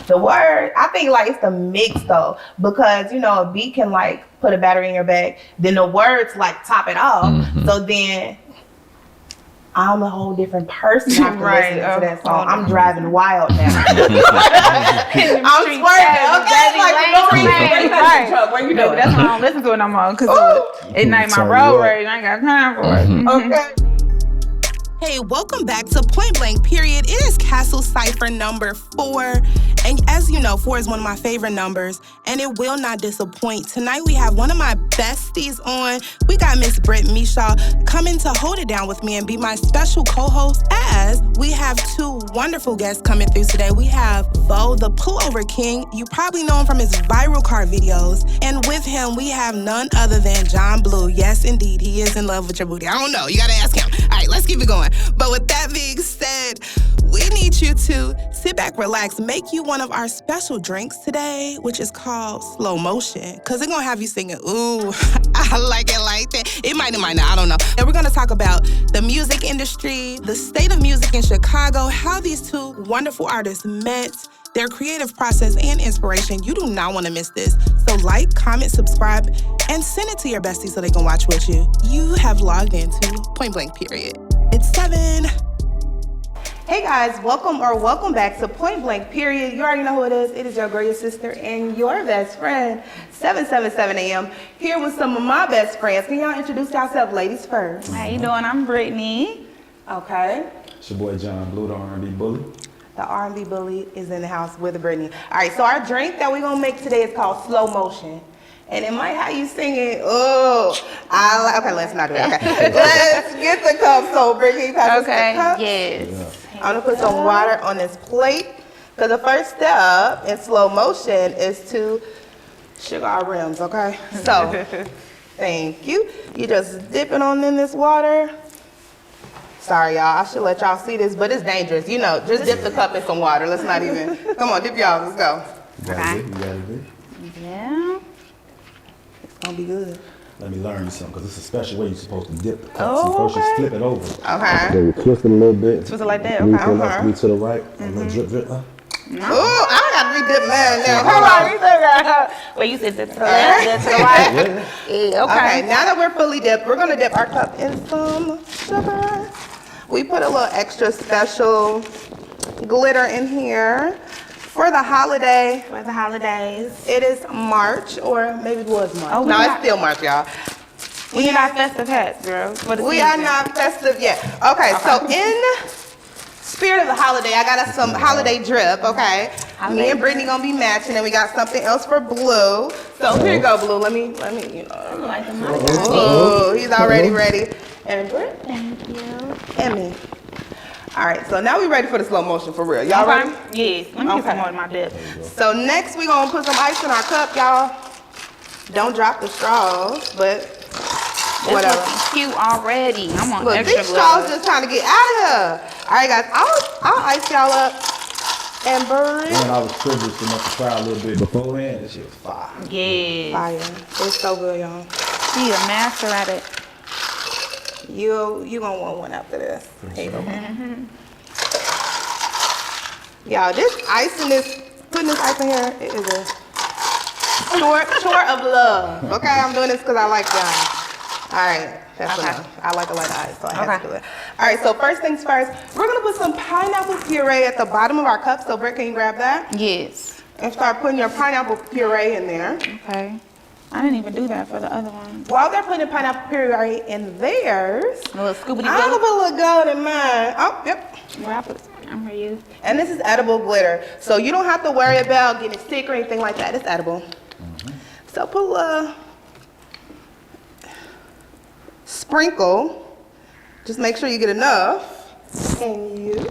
The word, I think like it's the mix though, because you know a beat can like put a battery in your back, then the words like top it off. So then I'm a whole different person after listening to that song. I'm driving wild now. I'm swerving, okay? Like no reason. Where you doing? That's why I don't listen to it no more, because it ain't my road rage. I ain't got time for it. Okay. Hey, welcome back to Point Blank Period. It is Castle Cypher number 4. And as you know, 4 is one of my favorite numbers, and it will not disappoint. Tonight we have one of my besties on. We got Miss Britt Micheaux coming to hold it down with me and be my special co-host, as we have 2 wonderful guests coming through today. We have Bo, the Pullover King. You probably know him from his viral car videos. And with him, we have none other than John Blue. Yes, indeed, he is in love with your booty. I don't know. You gotta ask him. All right, let's keep it going. But with that being said, we need you to sit back, relax, make you one of our special drinks today, which is called Slow Motion, because it's going to have you singing, ooh, I like it like that. It might not, I don't know. And we're going to talk about the music industry, the state of music in Chicago, how these 2 wonderful artists met, their creative process and inspiration. You do not want to miss this. So like, comment, subscribe, and send it to your besties so they can watch with you. You have logged into Point Blank Period. It's 7. Hey guys, welcome back to Point Blank Period. You already know who it is. It is your girl, your sister, and your best friend, 777 AM, here with some of my best friends. Can y'all introduce yourselves, ladies, first? How you doing? I'm Brittany. Okay. It's your boy John Blue, the R&B bully. The R&B bully is in the house with Brittany. All right, so our drink that we're gonna make today is called Slow Motion. And it might have you singing, okay, let's not do that. Okay. Let's get the cup. So, Brittany, pass us the cup. Yes. I'm gonna put some water on this plate, because the first step in slow motion is to sugar our rims, okay? So, thank you. You just dip it on in this water. Sorry, y'all, I should let y'all see this, but it's dangerous. You know, just dip the cup in some water. Let's not even, come on, dip y'all, let's go. You got it. Yeah. It's gonna be good. Let me learn you something, because it's a special way you're supposed to dip the cup. Oh, First you flip it over. Okay. Then you twist it a little bit. Twist it like that, Move okay. to the left, move to the right. A little drip, No. Ooh, I gotta re-dip mine now. Hold on, you still got wait, you said to the left, then to the right? Yeah, Okay, now that we're fully dipped, we're gonna dip our cup in some sugar. We put a little extra special glitter in here for the holiday. For the holidays. It is March, or maybe it was March. Oh, no, it's still March, y'all. We're not festive hats, girl. We are not festive yet. Okay, so in spirit of the holiday, I got us some holiday drip, okay? Me and Brittany gonna be matching, and we got something else for Blue. So here you go, Blue. Let me, you know. Like the Oh, he's already ready. And Britt? Thank you. And me. All right, so now we ready for the slow motion for real. Y'all ready? Yes. Let me get some more of my dip. So next we gonna put some ice in our cup, y'all. Don't drop the straws, but whatever. This cute already. I'm on Look, extra these straws glue. just trying to get out of here. All right, guys, I'll ice y'all up. And Brit. When I was privileged enough to try a little bit beforehand, this shit was fire. Yes. Fire. It's so good, y'all. She a master at it. You gonna want one after this. Here you go. Y'all, this ice in this, putting this ice in here, it is a short of love. Okay, I'm doing this because I like y'all. All right, that's enough. I like a lot of ice, so I have to do it. All right, so first things first, we're gonna put some pineapple puree at the bottom of our cup. So Britt, can you grab that? Yes. And start putting your pineapple puree in there. Okay. I didn't even do that for the other one. While they're putting pineapple puree in theirs, A little scoobity I'm gonna doo. put a little gold in mine. Oh, yep. Where I put I'm gonna use. And this is edible glitter, so you don't have to worry about getting sick or anything like that. It's edible. So put a little sprinkle. Just make sure you get enough. And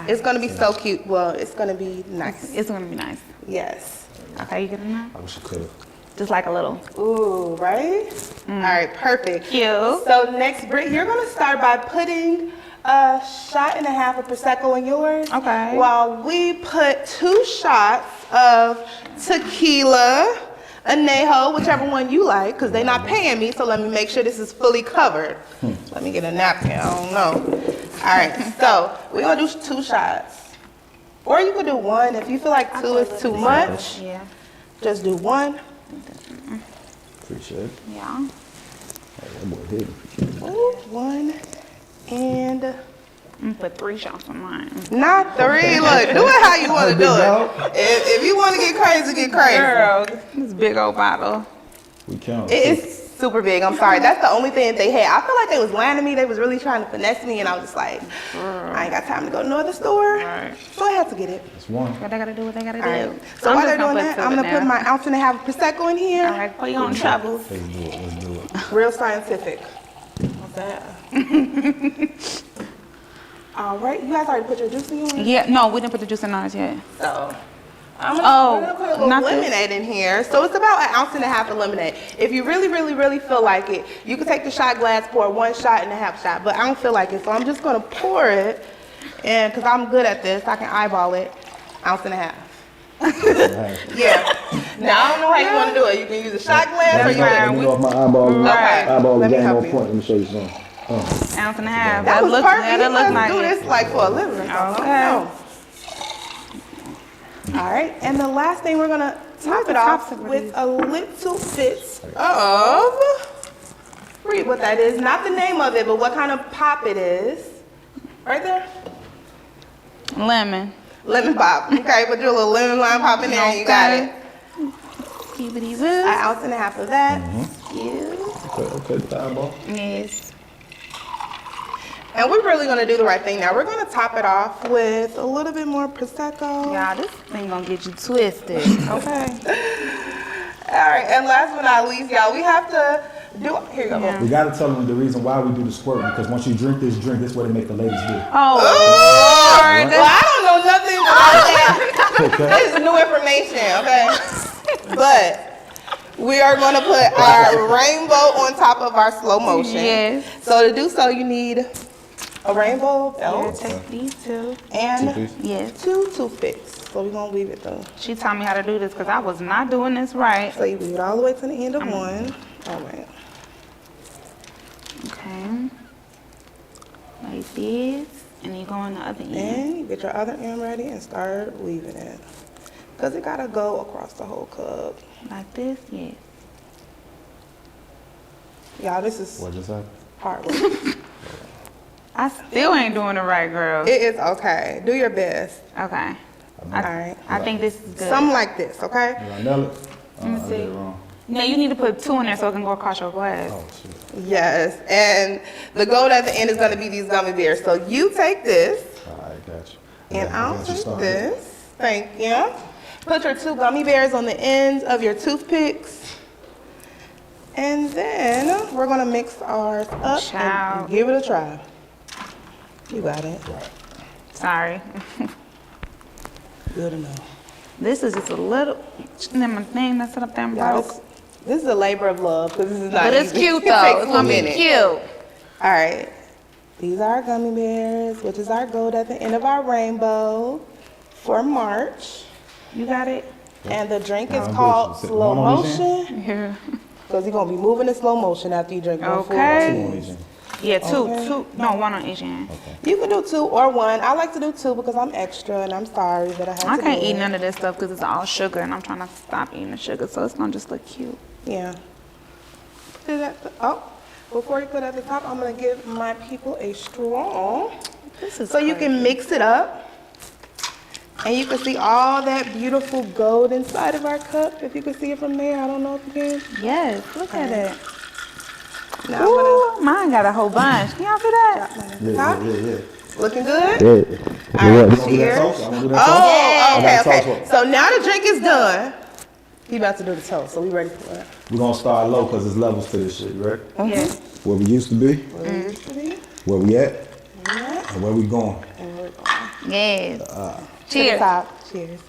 it's gonna be so cute. Well, it's gonna be nice. It's gonna be nice. Yes. Okay, you get enough? I wish I could have. Just like a little. Ooh, right? All right, perfect. Cute. So next, Britt, you're gonna start by putting a shot and a half of Prosecco in yours. Okay. While we put 2 shots of tequila, añejo, whichever one you like, because they're not paying me, so let me make sure this is fully covered. Let me get a napkin, I don't know. All right, so we're gonna do 2 shots. Or you could do one. If you feel like two is too much, Yeah. just do one. Appreciate it. Yeah. Hey, that boy hit me. Ooh, one and I'm gonna put 3 shots on mine. not 3. Look, do it how you want to do it. If you want to get crazy, get crazy. Girl, this big old bottle. We count. It is super big. I'm sorry. That's the only thing that they had. I feel like they was lying to me. They was really trying to finesse me, and I was just like, I ain't got time to go to no other store. Right. So I had to get it. It's one. What they gotta do, what they gotta do. All right. So while they're doing that, I'm gonna put my ounce and a half of Prosecco in here. All right, put you on travels. Let's do it. Let's do it. Real scientific. What's that? All right. You guys already put your juice in yours? Yeah, no, we didn't put the juice in ours yet. So I'm Oh, gonna put a little not this? lemonade in here. So it's about an ounce and a half of lemonade. If you really, really, really feel like it, you can take the shot glass, pour 1 shot and a half shot. But I don't feel like it, so I'm just gonna pour it. And because I'm good at this, I can eyeball it. Ounce and a half. Yeah. Now I don't know how you want to do it. You can use a shot glass or you Let can. me go off my eyeball. Right. Eyeball Let me game help on you. point. Let me show you something. Ounce and a half. That was looks, perfect. yeah, that You looks must like do it. this like for a living. Okay. All right, and the last thing we're gonna top the it off tops of with these? a little bit of, read what that is, not the name of it, but what kind of pop it is. Right there. Lemon. Lemon pop. Okay, put your little lemon lime pop in there and you got it. Keep An ounce and a half of that. Okay, the eyeball. Yes. And we're really gonna do the right thing now. We're gonna top it off with a little bit more Prosecco. Y'all, this thing gonna get you twisted. Okay. All right, and last but not least, y'all, we have to do, here you go. Yeah. We gotta tell them the reason why we do the squirt, because once you drink this drink, this is what they make the ladies do. Oh, Lord, well, I don't know nothing about that. Okay. This is new information, okay? But we are going to put our rainbow on top of our slow motion. Yes. So to do so, you need a rainbow yeah, belt take these two. and Toothpicks. Yes. 2 toothpicks. So we're going to leave it though. She taught me how to do this because I was not doing this right. So you leave it all the way to the end of one. All right. Okay. Like this. And you go on the other end. And you get your other end ready and start weaving it. Because it got to go across the whole cup. Like this, yes. Y'all, this is What just happened? hard work. I still ain't doing it right, girl. It is okay. Do your best. Okay. All right. I think this is good. Something like this, okay? Did I nail it? Let me I did see. it wrong. No, you need to put 2 in there so it can go across your glass. Oh, shit. Yes. And the gold at the end is going to be these gummy bears. So you take this, All right, got you. and Yeah, I I'll got you take started. this. Thank you. Put your 2 gummy bears on the ends of your toothpicks. And then we're going to mix ours up Child. and give it a try. You got it. Right. Sorry. Good enough. This is just a little. Then my thing that's up there and Y'all, broke. this is a labor of love because this is not But it's easy. cute It though. takes It's a gonna be minute. cute. All right. These are our gummy bears, which is our gold at the end of our rainbow for March. You got it? And the drink Nah, is I'm called good. slow One on each motion Yeah. because you're going to be moving in slow motion after you drink one full Okay. Two tea. on each end. Yeah, 2. Okay. 2. No, 1 on each end. You can do 2 or 1. I like to do 2 because I'm extra and I'm sorry that I have I to can't do eat it. none of this stuff because it's all sugar and I'm trying to stop eating the sugar so it's gonna just look cute. Yeah. Put it at the, before you put it at the top, I'm going to give my people a straw. This is So you can mix it up. And you can see all that beautiful gold inside of our cup. If you can see it from there, I don't know if you can. Yes, look at it. Now I'm gonna Ooh, mine got a whole bunch. Can y'all see that? drop mine at Yeah, the top. yeah. Looking good? Yeah. All right, You want to do that cheers. toast? I want to do that Oh, toast? okay, I got okay. toast. So now the drink is done. He about to do the toast, so we ready for it. We're going to start low because there's levels to this shit, right? Yes. Where we used to be, Where we used to be. where we at, Yeah. and where we going. And we're going Yes. to the Cheers. top. Cheers.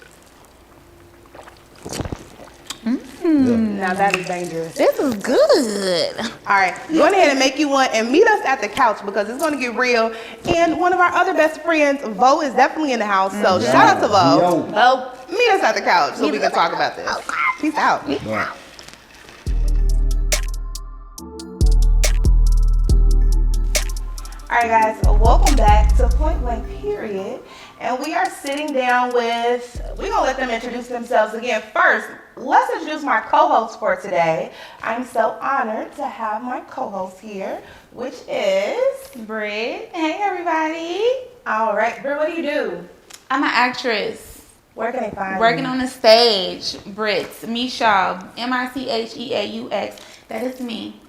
Now that is dangerous. This is good. All right, go ahead and make you one and meet us at the couch because it's going to get real. And one of our other best friends, Vo, is definitely in the house. So shout out to Vo. Yo. Vo, meet us at the couch so we can talk about this. Peace out. Right. All right, guys, so welcome back to Point Blank Period. And we are sitting down with, we're going to let them introduce themselves again. First, let's introduce my co-host for today. I'm so honored to have my co-host here, which is Brit. Hey, everybody. All right, Britt, what do you do? I'm an actress. Where can they find Working you? on the stage. Britt Micheaux. Micheaux. That is me.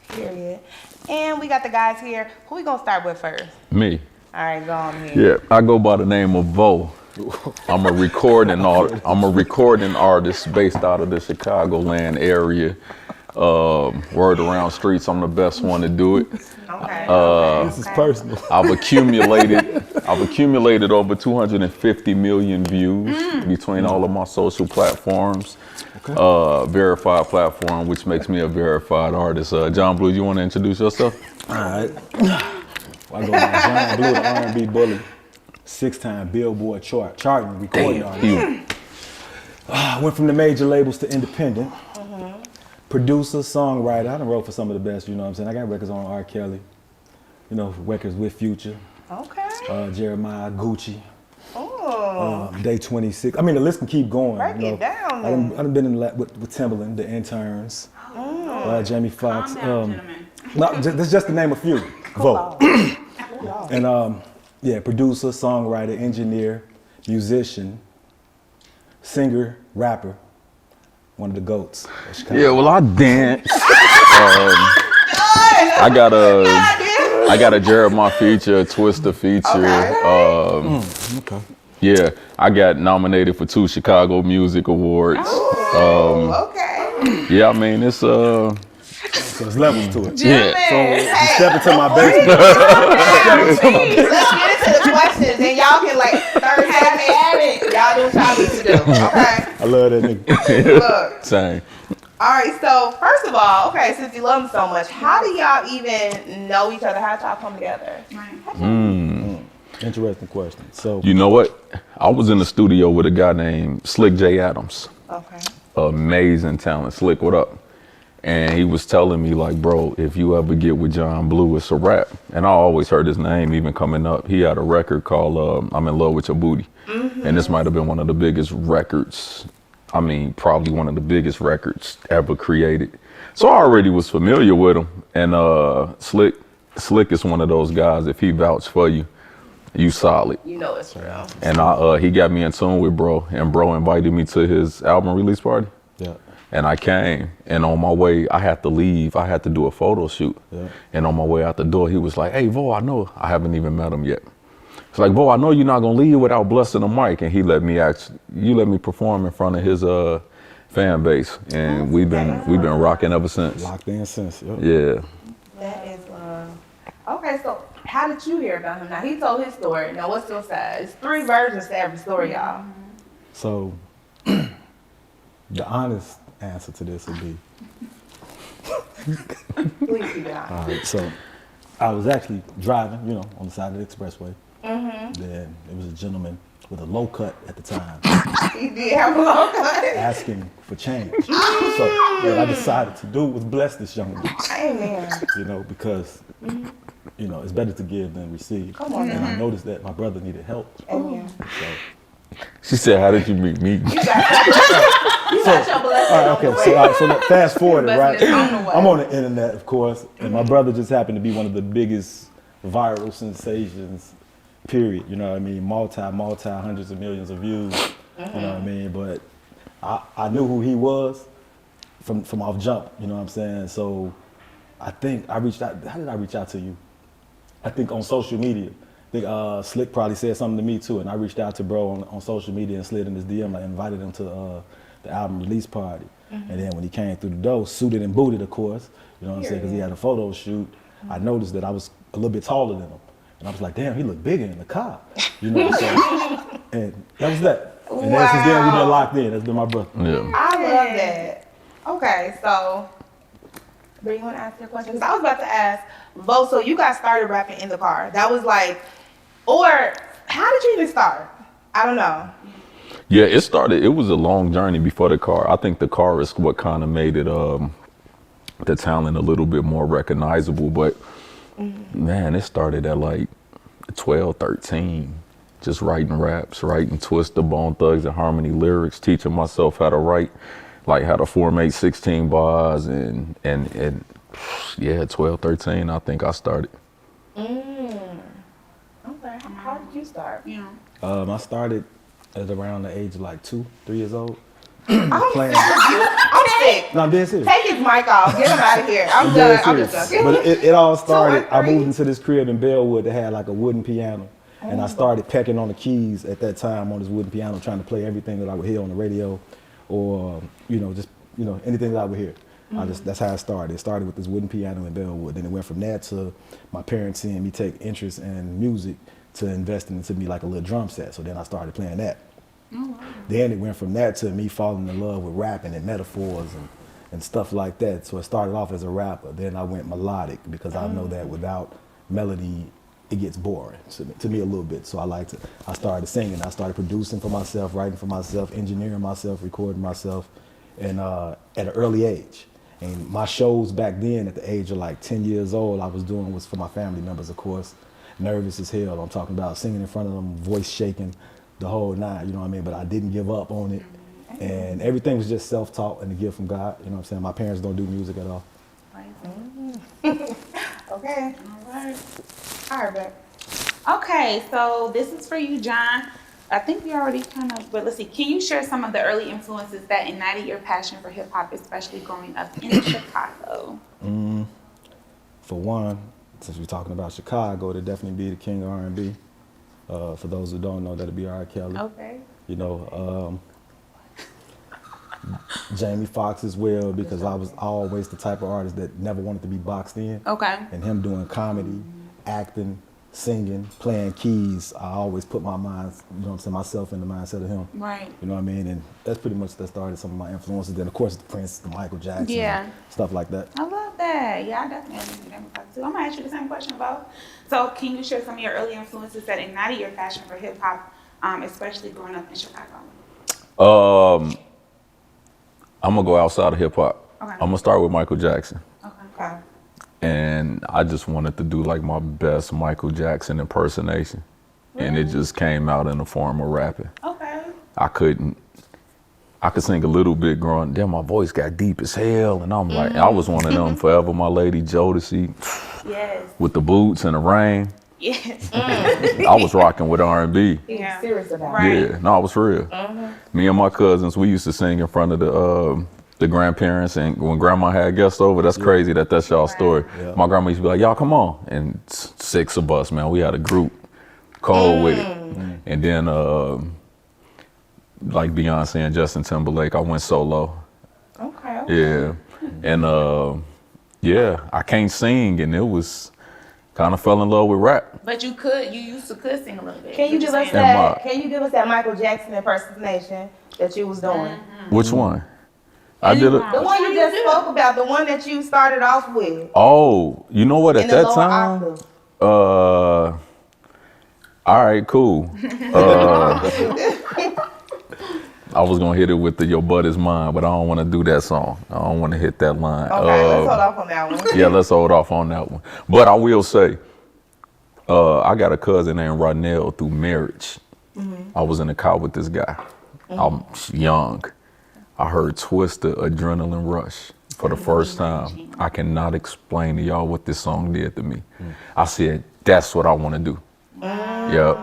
Period. And we got the guys here. Who we going to start with first? Me. All right, go on here. Yeah, I go by the name of Vo. I'm a recording artist based out of the Chicagoland area. Word around streets, I'm the best one to do it. Okay. This is personal. I've accumulated over 250 million views between all of my social platforms. Verified platform, which makes me a verified artist. John Blue, you want to introduce yourself? All right. I go by John Blue, the R&B bully, 6-time Billboard charting recording artist. I went from the major labels to independent. Producer, songwriter. I done wrote for some of the best, you know what I'm saying? I got records on R. Kelly, you know, records with Future. Okay. Jeremiah, Gucci. Oh. Day 26. I mean, the list can keep going. Break you know. it down I then. done been in with Timbaland, The Interns, Jamie Foxx. Calm down, gentlemen. No, that's just to name a few. Vote. And yeah, producer, songwriter, engineer, musician, singer, rapper. One of the GOATs. of Chicago. Yeah, well, I dance. I got a Jeremiah feature, a Twister feature. Okay. Yeah, I got nominated for 2 Chicago Music Awards. Okay. Yeah, I mean, it's So there's levels to it. yeah. So you step into my basement. Let's get into the questions and y'all can like third have at it. Y'all do what y'all need to do. Okay. I love that nigga. Look. Same. All right, so first of all, okay, since you love him so much, how do y'all even know each other? How did y'all come together? Interesting question. So You know what? I was in the studio with a guy named Slick J. Adams. Okay. Amazing talent. Slick, what up? And he was telling me, like, bro, if you ever get with John Blue, it's a rap. And I always heard his name even coming up. He had a record called I'm in Love with Your Booty. And this might have been one of the biggest records. I mean, probably one of the biggest records ever created. So I already was familiar with him. And Slick is one of those guys, if he vouched for you, you solid. You know it's real. And he got me in tune with bro, and bro invited me to his album release party. yeah. And I came, and on my way, I had to leave. I had to do a photo shoot. Yeah. And on my way out the door, he was like, hey, Vo, I know, I haven't even met him yet. It's like, Vo, I know you're not gonna leave without blessing the mic. And he let me perform in front of his fan base. And we've been rocking ever since. Locked in since. Yep. Yeah. That is okay, so how did you hear about him? Now he told his story. Now what's your side? It's 3 versions to every story, y'all. So the honest answer to this would be, Please keep it on. all right, so I was actually driving, you know, on the side of the expressway. Then it was a gentleman with a low cut at the time He did have a long cut. asking for change. So what I decided to do was bless this young man, Amen. you know, because, you know, it's better to give than receive. Come on And now. I noticed that my brother needed help. Amen. So, She said, how did you meet me? You got your blessing. all right, okay, so look, fast forward, right? Blessing is on the way. I'm on the internet, of course, and my brother just happened to be one of the biggest viral sensations, period. You know what I mean? Multi, hundreds of millions of views. You know what I mean? But I knew who he was from off jump. You know what I'm saying? So I think I reached out. How did I reach out to you? I think on social media. I think Slick probably said something to me too, and I reached out to bro on social media and slid in his DM. I invited him to the album release party, and then when he came through the door, suited and booted, of course. You know what I'm saying? Because he had a photo shoot. I noticed that I was a little bit taller than him, and I was like, damn, he looked bigger in the car. You know what I'm saying? And that was that. And then since then we've been locked in. That's been my brother. Yeah. I love that. Okay, so, do you want to ask your question? Because I was about to ask, Vo, so you got started rapping in the car. That was like, or how did you even start? I don't know. Yeah, it was a long journey before the car. I think the car is what kind of made it, the talent a little bit more recognizable. But man, it started at like 12, 13. just writing raps, writing Twister, Bone Thugs and Harmony lyrics, teaching myself how to write, like how to formate 16 bars and yeah, 12, 13, I think I started. Okay. How did you start? Yeah. I started at around the age of like 2, 3 years old. I'm Playing. sick. No, I'm dead serious. Take his mic off. Get him out of here. I'm Dead done. I'm just serious. joking. But it all started, 2 or I 3? moved into this crib in Bellwood that had like a wooden piano. And I started pecking on the keys at that time on this wooden piano, trying to play everything that I would hear on the radio or, just anything that I would hear. That's how it started. It started with this wooden piano in Bellwood. Then it went from that to my parents seeing me take interest in music to investing into me like a little drum set. So then I started playing that. Oh, wow. Then it went from that to me falling in love with rapping and metaphors and stuff like that. So it started off as a rapper. Then I went melodic because I know that without melody, it gets boring to me a little bit. So I started singing. I started producing for myself, writing for myself, engineering myself, recording myself, and at an early age. And my shows back then at the age of like 10 years old, I was doing was for my family members, of course. Nervous as hell. I'm talking about singing in front of them, voice shaking, the whole nine, you know what I mean? But I didn't give up on it. And everything was just self-taught and a gift from God, you know what I'm saying? My parents don't do music at all. Okay. All right, Brit. Okay, so this is for you, John. I think we already but let's see. Can you share some of the early influences that ignited your passion for hip hop, especially growing up in Chicago? For one, since we're talking about Chicago, it'd definitely be the king of R&B. For those who don't know, that'd be R. Kelly. Okay. Jamie Foxx as well, because I was always the type of artist that never wanted to be boxed in. Okay. And him doing comedy, acting, singing, playing keys, I always put my mind, myself in the mindset of him. Right. You know what I mean? And that's pretty much that started some of my influences. Then of course the Prince, the Michael Jackson, and stuff like that. I love that. Yeah, I definitely Jamie Foxx too. I'm gonna ask you the same question about. So can you share some of your early influences that ignited your passion for hip hop, especially growing up in Chicago? I'm gonna go outside of hip hop. Okay. I'm gonna start with Michael Jackson. Okay. And I just wanted to do like my best Michael Jackson impersonation. Really? And it just came out in the form of rapping. Okay. I could sing a little bit growing, then my voice got deep as hell. And I'm like, I was one of them Forever My Lady Jodeci. Yes. With the boots and the rain. Yes. I was rocking with R&B. Yeah. Serious about Right. it. Yeah, no, I was for real. Me and my cousins, we used to sing in front of the grandparents, and when grandma had guests over, that's crazy that's y'all's story. Yeah. My grandma used to be like, y'all come on. And 6 of us, man, we had a group cold with it. And then like Beyonce and Justin Timberlake, I went solo. Okay. Yeah. And I can't sing, and it was kind of fell in love with rap. But you used to sing a little bit. Can you give us that? Can you give us that Michael Jackson impersonation that you was doing? Which one? I did it. The one you just spoke about, the one that you started off with. Oh, you know what? At In the that lower time, octave. all right, cool. I was gonna hit it with the "Your Butt Is Mine," but I don't want to do that song. I don't want to hit that line. Okay, let's hold off on that one. Yeah, let's hold off on that one. But I will say, I got a cousin named Rodnell through marriage. I was in the car with this guy. I'm young. I heard Twister, Adrenaline Rush for the first time. I cannot explain to y'all what this song did to me. I said, that's what I want to do. Yep.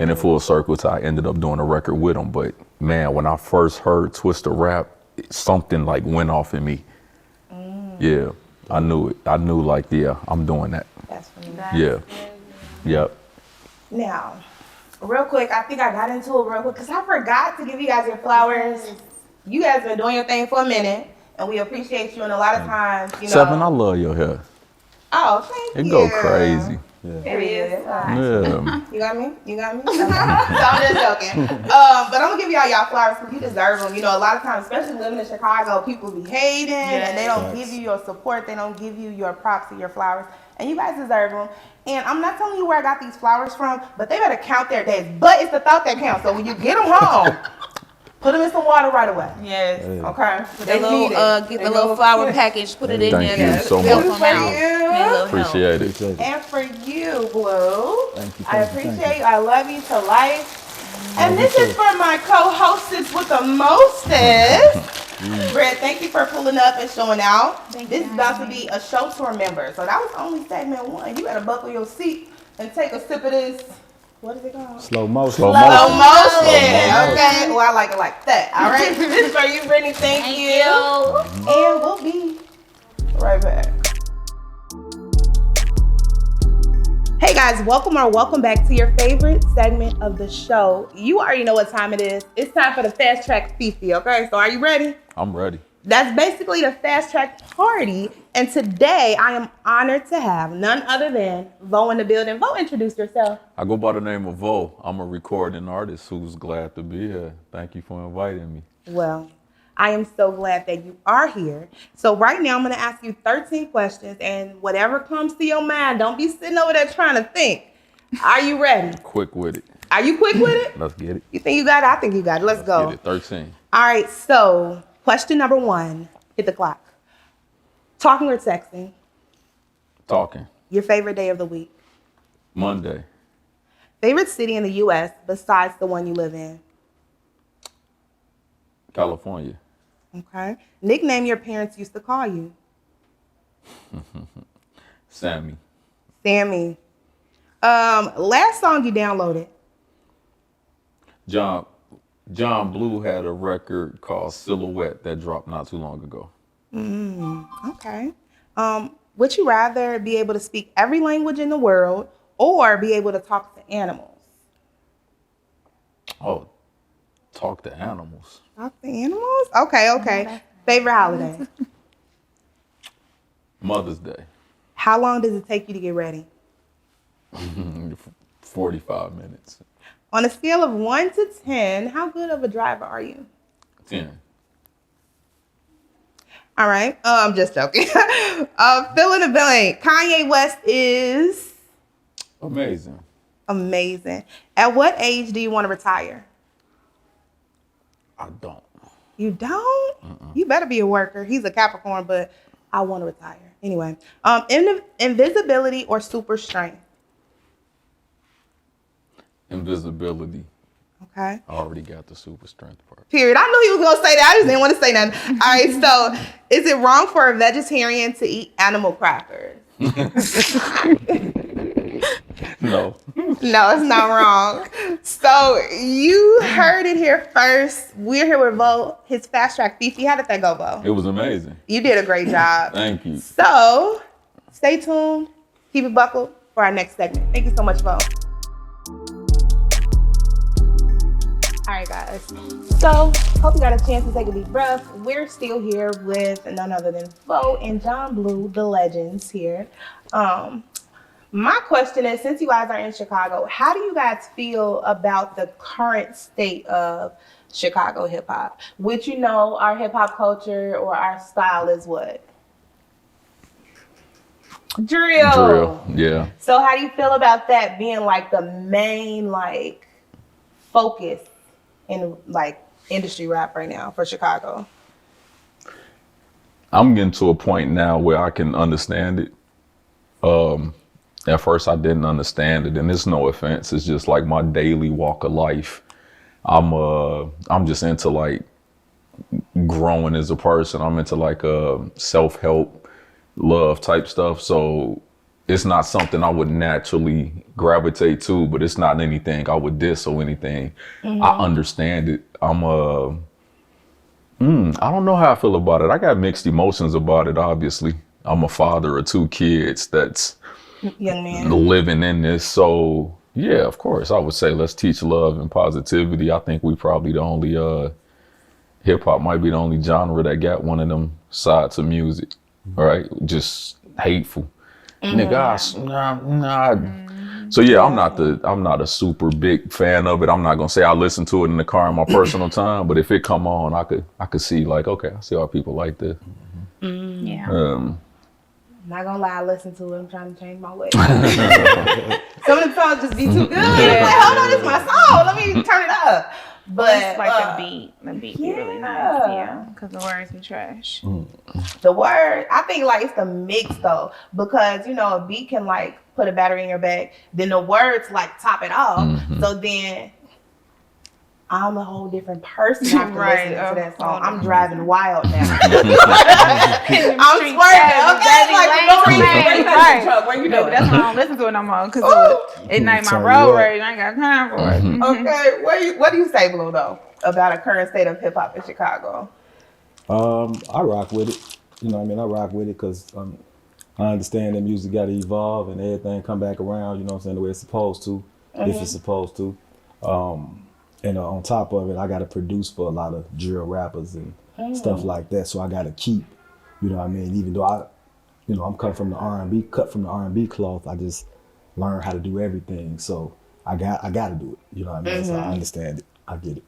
And in full circle, I ended up doing a record with him. But man, when I first heard Twister rap, something like went off in me. Yeah, I knew it. I knew like, yeah, I'm doing that. That's funny. Yeah. Yep. Now, real quick, I think I got into it real quick because I forgot to give you guys your flowers. You guys been doing your thing for a minute, and we appreciate you. And a lot of times, Seven, I love your hair. Oh, thank you. It go crazy. Yeah. There he is. Yeah. You got me? You got me? So I'm just joking. But I'm going to give y'all flowers because you deserve them. You know, a lot of times, especially living in Chicago, people be hating and they don't give you your support. They don't give you your props and your flowers. And you guys deserve them. And I'm not telling you where I got these flowers from, but they better count their days. But it's the thought that counts. So when you get them home, Put them in some water right away. Yes. Okay. Get the little flower package, put it in there. Thank you so help much. them out. Need a little help. Appreciate it. And for you, Blue, Thank you, I thank you, appreciate you. I love you to life. And this is for my co-hostess with the mostest. Britt, thank you for pulling up and showing out. This is about to be a show tour member. So that was only segment 1. You better buckle your seat and take a sip of this. What is it called? Slow motion. Slow Slow motion. motion. Okay. Well, I like it like that. All right. This is for you, Brittany. Thank you. And we'll be right back. Hey guys, welcome back to your favorite segment of the show. You already know what time it is. It's time for the Fast Track Fifi, okay? So are you ready? I'm ready. That's basically the Fast Track Party. And today I am honored to have none other than Vo in the building. Vo, introduce yourself. I go by the name of Vo. I'm a recording artist who's glad to be here. Thank you for inviting me. Well, I am so glad that you are here. So right now I'm going to ask you 13 questions, and whatever comes to your mind, don't be sitting over there trying to think. Are you ready? Quick with it. Are you quick with it? Let's get it. You think you got it? I think you got it. Let's go. Get it. 13. All right, so question number 1. Hit the clock. Talking or texting? Talking. Your favorite day of the week? Monday. Favorite city in the U.S. besides the one you live in? California. Okay. Nickname your parents used to call you? Sammy. Sammy. Last song you downloaded? John Blue had a record called Silhouette that dropped not too long ago. Okay. Would you rather be able to speak every language in the world or be able to talk to animals? Oh, talk to animals. Talk to animals? Okay. Favorite holiday? Mother's Day. How long does it take you to get ready? 45 minutes. On a scale of 1 to 10, how good of a driver are you? 10. All right. I'm just joking. Fill in the blank. Kanye West is Amazing. amazing. At what age do you want to retire? I don't. You don't? You better be a worker. He's a Capricorn, but I want to retire. Anyway, invisibility or super strength? Invisibility. Okay. I already got the super strength part. Period. I knew he was going to say that. I just didn't want to say nothing. All right. So is it wrong for a vegetarian to eat animal crackers? No. No, it's not wrong. So you heard it here first. We're here with Vo, his Fast Track Fifi. How did that go, Vo? It was amazing. You did a great job. Thank you. So stay tuned. Keep it buckled for our next segment. Thank you so much, Vo. All right, guys. So hope you got a chance to take a deep breath. We're still here with none other than Vo and John Blue, the legends here. My question is, since you guys are in Chicago, how do you guys feel about the current state of Chicago hip hop? Which, you know, our hip hop culture or our style is what? Drill. Yeah. So how do you feel about that being like the main like focus in like industry rap right now for Chicago? I'm getting to a point now where I can understand it. At first I didn't understand it, and it's no offense. It's just like my daily walk of life. I'm just into like growing as a person. I'm into like self-help, love type stuff. So it's not something I would naturally gravitate to, but it's not anything I would diss or anything. I understand it. I don't know how I feel about it. I got mixed emotions about it, obviously. I'm a father of 2 kids that's Young man. living in this. So yeah, of course, I would say let's teach love and positivity. I think we probably the only, hip hop might be the only genre that got one of them sides of music, right? Just hateful. Nigga, nah. So yeah, I'm not a super big fan of it. I'm not gonna say I listen to it in the car in my personal time, but if it come on, I could see like, okay, I see how people like this. Yeah. Not gonna lie, I listen to it. I'm trying to change my ways. Some of the songs just be too good. Like, hold on, it's my song. Let me turn it up. But It's like the beat be really nice, yeah, because the words be trash. The word, I think like it's the mix though, because you know a beat can like put a battery in your back, then the words like top it off. So then I'm a whole different person after listening to that song. I'm driving wild now. I'm swerving. Okay, like no reason. Right. Where you Baby, doing? that's why I don't listen to it no more. Because at night my road rage, I ain't got time for it. Okay, what do you say, Blue, though, about a current state of hip hop in Chicago? I rock with it. You know what I mean? I rock with it because I understand that music got to evolve and everything come back around, you know what I'm saying, the way it's supposed to, if it's supposed to. And on top of it, I got to produce for a lot of drill rappers and stuff like that. So I got to keep, you know what I mean, even though I'm cut from the R&B cloth, I just learned how to do everything. So I got to do it, you know what I mean? So I understand it. I get it.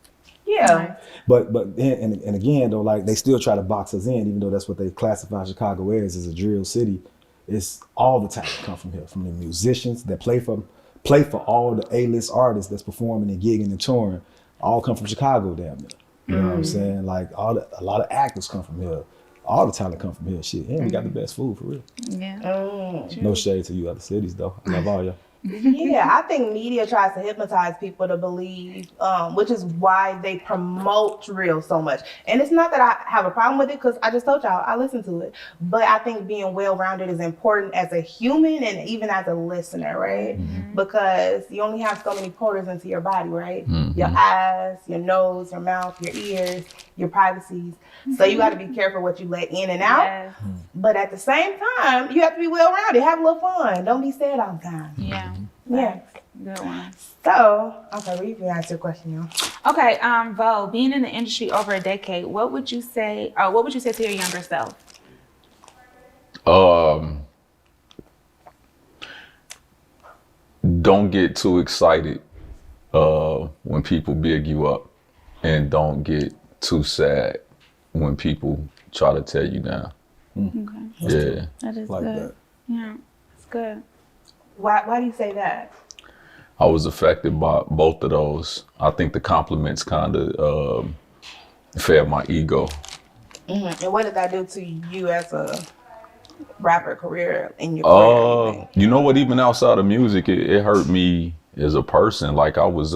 Yeah. But and again though, like they still try to box us in, even though that's what they classify Chicago as a drill city. It's all the talent come from here, from the musicians that play for all the A-list artists that's performing and gigging and touring, all come from Chicago damn near. You know what I'm saying? Like a lot of actors come from here. All the talent come from here. Shit, and we got the best food for real. Yeah. No shade to you other cities though. I love all y'all. Yeah, I think media tries to hypnotize people to believe, which is why they promote drill so much. And it's not that I have a problem with it, because I just told y'all I listen to it. But I think being well-rounded is important as a human and even as a listener, right? Because you only have so many portals into your body, right? Your eyes, your nose, your mouth, your ears, your privacies. So you got to be careful what you let in and out. Yes. But at the same time, you have to be well-rounded. Have a little fun. Don't be sad all the time. Yeah. Yeah. Good one. So, okay, well, you can answer your question, y'all. Okay, Vo, being in the industry over a decade, what would you say to your younger self? Don't get too excited when people big you up, and don't get too sad when people try to tear you down. Okay. Yeah. That is Like good. that. Yeah, it's good. Why do you say that? I was affected by both of those. I think the compliments kind of fed my ego. And what did that do to you as a rapper career in your career? You know what? Even outside of music, it hurt me as a person. Like I was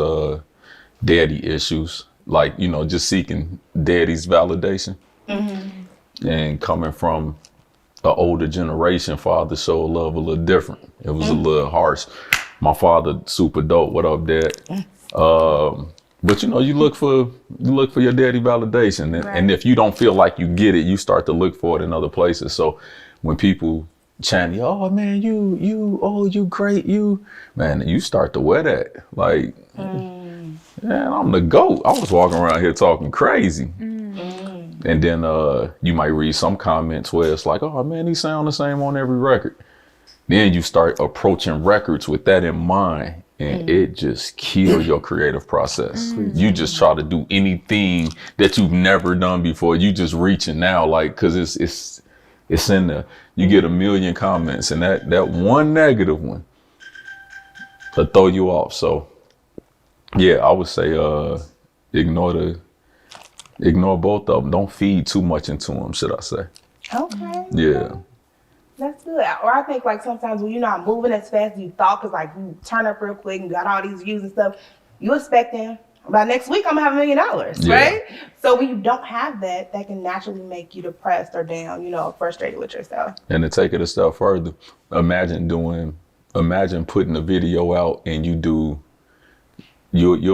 daddy issues, like, you know, just seeking daddy's validation. And coming from an older generation, father showed love a little different. It was a little harsh. My father, super dope. What up, Dad? But you know, you look for your daddy validation, and if you don't feel like you get it, you start to look for it in other places. So when people chant, "Oh man, you great, man," you start to wear that. Like, man, I'm the GOAT. I was walking around here talking crazy. And then you might read some comments where it's like, "Oh man, he sound the same on every record." Then you start approaching records with that in mind, and it just kills your creative process. You just try to do anything that you've never done before. You just reaching now, like, cause it's in there. You get 1 million comments, and that one negative one will throw you off. So yeah, I would say ignore both of them. Don't feed too much into them, should I say. Okay. Yeah. That's good. Or I think like sometimes when you're not moving as fast as you thought, because like you turn up real quick and got all these views and stuff, you expecting by next week I'm gonna have $1 million, right? So when you don't have that, that can naturally make you depressed or down, you know, frustrated with yourself. And to take it a step further, imagine putting a video out and you'll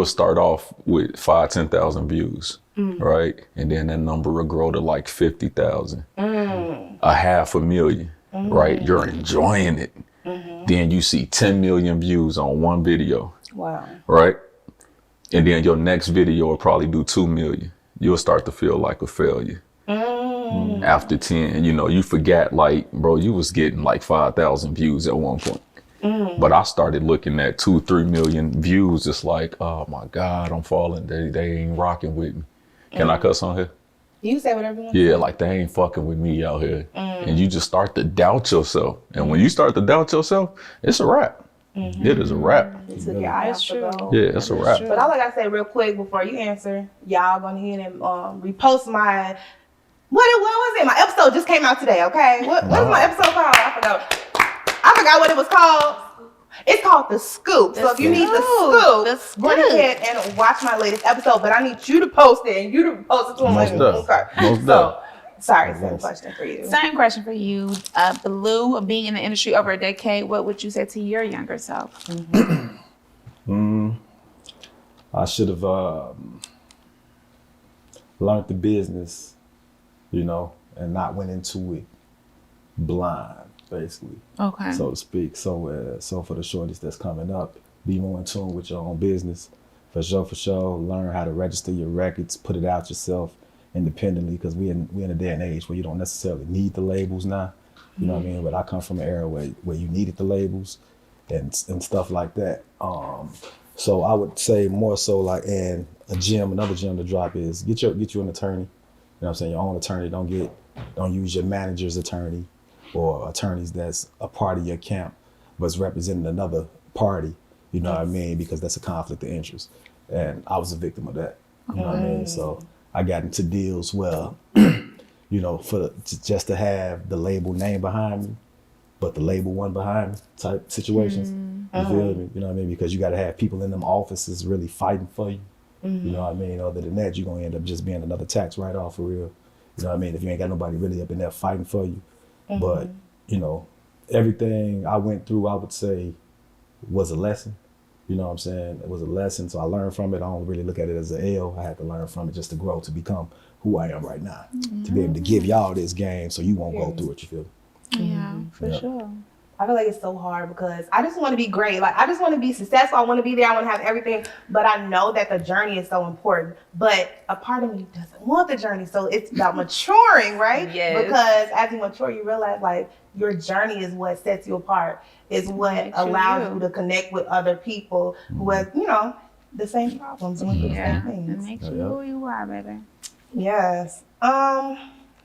start off with 5,000-10,000 views, right? And then that number will grow to like 50,000, 500,000, right? You're enjoying it. Then you see 10 million views on one video. Wow. Right? And then your next video will probably do 2 million. You'll start to feel like a failure. After 10, you know, you forgot, like, bro, you was getting like 5,000 views at one point. But I started looking at 2-3 million views. It's like, oh my God, I'm falling. They ain't rocking with me. Can I cuss on here? You say whatever you want. Yeah, like they ain't fucking with me out here. And you just start to doubt yourself. And when you start to doubt yourself, it's a wrap. It is a wrap. You took your eye off the goal. Yeah, it's a wrap. But all I gotta say real quick before you answer, y'all go ahead and repost my what was it? My episode just came out today, okay? What was my episode called? I forgot what it was called. It's called The Scoop. So if you need the scoop, go ahead and watch my latest episode. But I need you to post it and you to post it to him. Sorry, same question for you. Same question for you. Blue, being in the industry over a decade, what would you say to your younger self? I should have learned the business, you know, and not went into it blind, basically. Okay. So to speak. So for the shorties that's coming up, be more in tune with your own business. For sure. Learn how to register your records, put it out yourself independently, because we in a day and age where you don't necessarily need the labels now. You know what I mean? But I come from an era where you needed the labels and stuff like that. So I would say more so like, and another gem to drop is get you an attorney. You know what I'm saying? Your own attorney. Don't use your manager's attorney or attorneys that's a part of your camp but's representing another party. You know what I mean? Because that's a conflict of interest. And I was a victim of that. You know what I mean? So I got into deals where, you know, just to have the label name behind me, but the label one behind me type situations. You feel me? You know what I mean? Because you got to have people in them offices really fighting for you. You know what I mean? Other than that, you're going to end up just being another tax write-off for real. You know what I mean? If you ain't got nobody really up in there fighting for you. But, you know, everything I went through, I would say, was a lesson. You know what I'm saying? It was a lesson, so I learned from it. I don't really look at it as an L. I had to learn from it just to grow, to become who I am right now. To be able to give y'all this game so you won't go through it, you feel me? Yeah, for sure. I feel like it's so hard because I just want to be great. Like, I just want to be successful. I want to be there. I want to have everything. But I know that the journey is so important. But a part of me doesn't want the journey. So it's about maturing, right? Yes. Because as you mature, you realize, like, your journey is what sets you apart. Is what allows you to connect with other people who have, you know, the same problems and the same things. It makes you who you are, baby. Yes.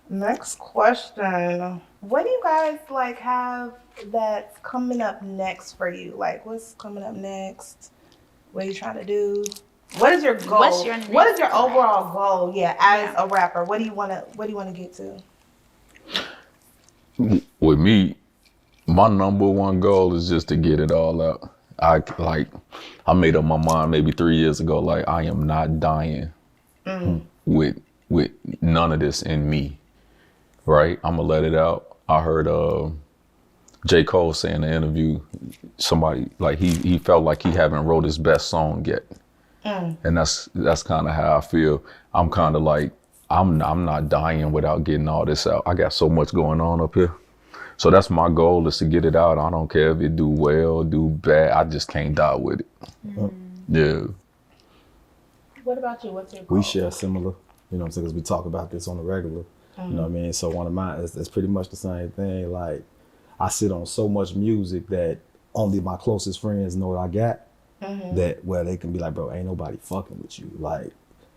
Next question. What do you guys like have that's coming up next for you? Like, what's coming up next? What are you trying to do? What is your goal? What is your overall goal? Yeah, as a rapper, what do you want to get to? With me, my number one goal is just to get it all out. I made up my mind maybe 3 years ago, like, I am not dying with none of this in me, right? I'm gonna let it out. I heard J. Cole say in the interview, somebody, like, he felt like he haven't wrote his best song yet. And that's kind of how I feel. I'm kind of like, I'm not dying without getting all this out. I got so much going on up here. So that's my goal, is to get it out. I don't care if it do well, do bad. I just can't die with it. Yeah. What about you? What's your goal? We share similar, you know what I'm saying, because we talk about this on the regular. You know what I mean? So one of mine is pretty much the same thing. Like, I sit on so much music that only my closest friends know what I got. That where they can be like, bro, ain't nobody fucking with you. Like,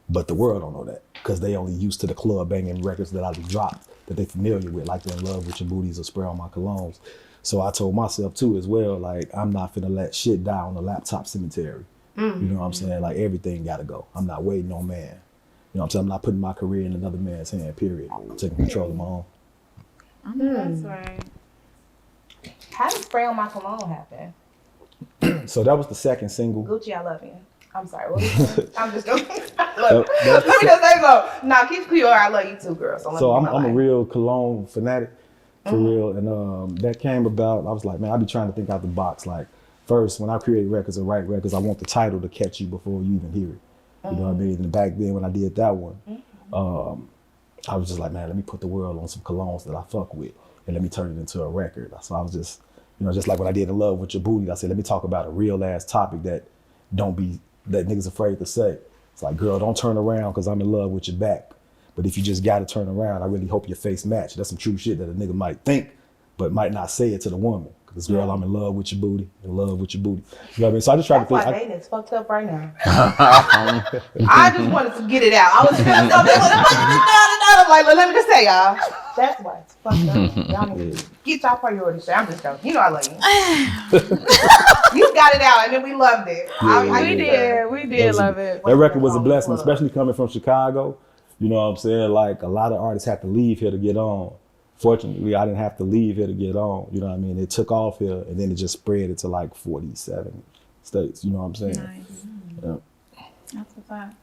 but the world don't know that because they only used to the club banging records that I dropped that they familiar with, like In Love With Your Booties or Spray On My Colognes. So I told myself too as well, like, I'm not finna let shit die on the laptop cemetery. You know what I'm saying? Like, everything gotta go. I'm not waiting on man. You know what I'm saying? I'm not putting my career in another man's hand, period. I'm taking control of my own. That's right. How did Spray On My Cologne happen? So that was the second single. Gucci, I love you. I'm sorry. What was it? I'm just joking. Let me just say so. Nah, keep Cleo. I love you too, girl. So I'm a real cologne fanatic, for real. And that came about, I was like, man, I be trying to think out the box. Like, first, when I create records or write records, I want the title to catch you before you even hear it. You know what I mean? And back then when I did that one, I was just like, man, let me put the world on some colognes that I fuck with and let me turn it into a record. So I was just, you know, just like when I did In Love With Your Booty, I said, let me talk about a real ass topic that niggas afraid to say. It's like, girl, don't turn around because I'm in love with your back. But if you just got to turn around, I really hope your face match. That's some true shit that a nigga might think, but might not say it to the woman. Because, girl, I'm in love with your booty, in love with your booty. You know what I mean? So I just try to think. That's why dating is fucked up right now. I just wanted to get it out. I was feeling something. I'm like, let me just say, y'all. That's why it's fucked up. Y'all need to get y'all priorities straight. I'm just joking. You know I love you. You got it out, and then we loved it. We did love it. That record was a blessing, especially coming from Chicago. You know what I'm saying? Like, a lot of artists have to leave here to get on. Fortunately, I didn't have to leave here to get on. You know what I mean? It took off here, and then it just spread it to like 47 states. You know what I'm saying? Nice. Yeah. That's what's up.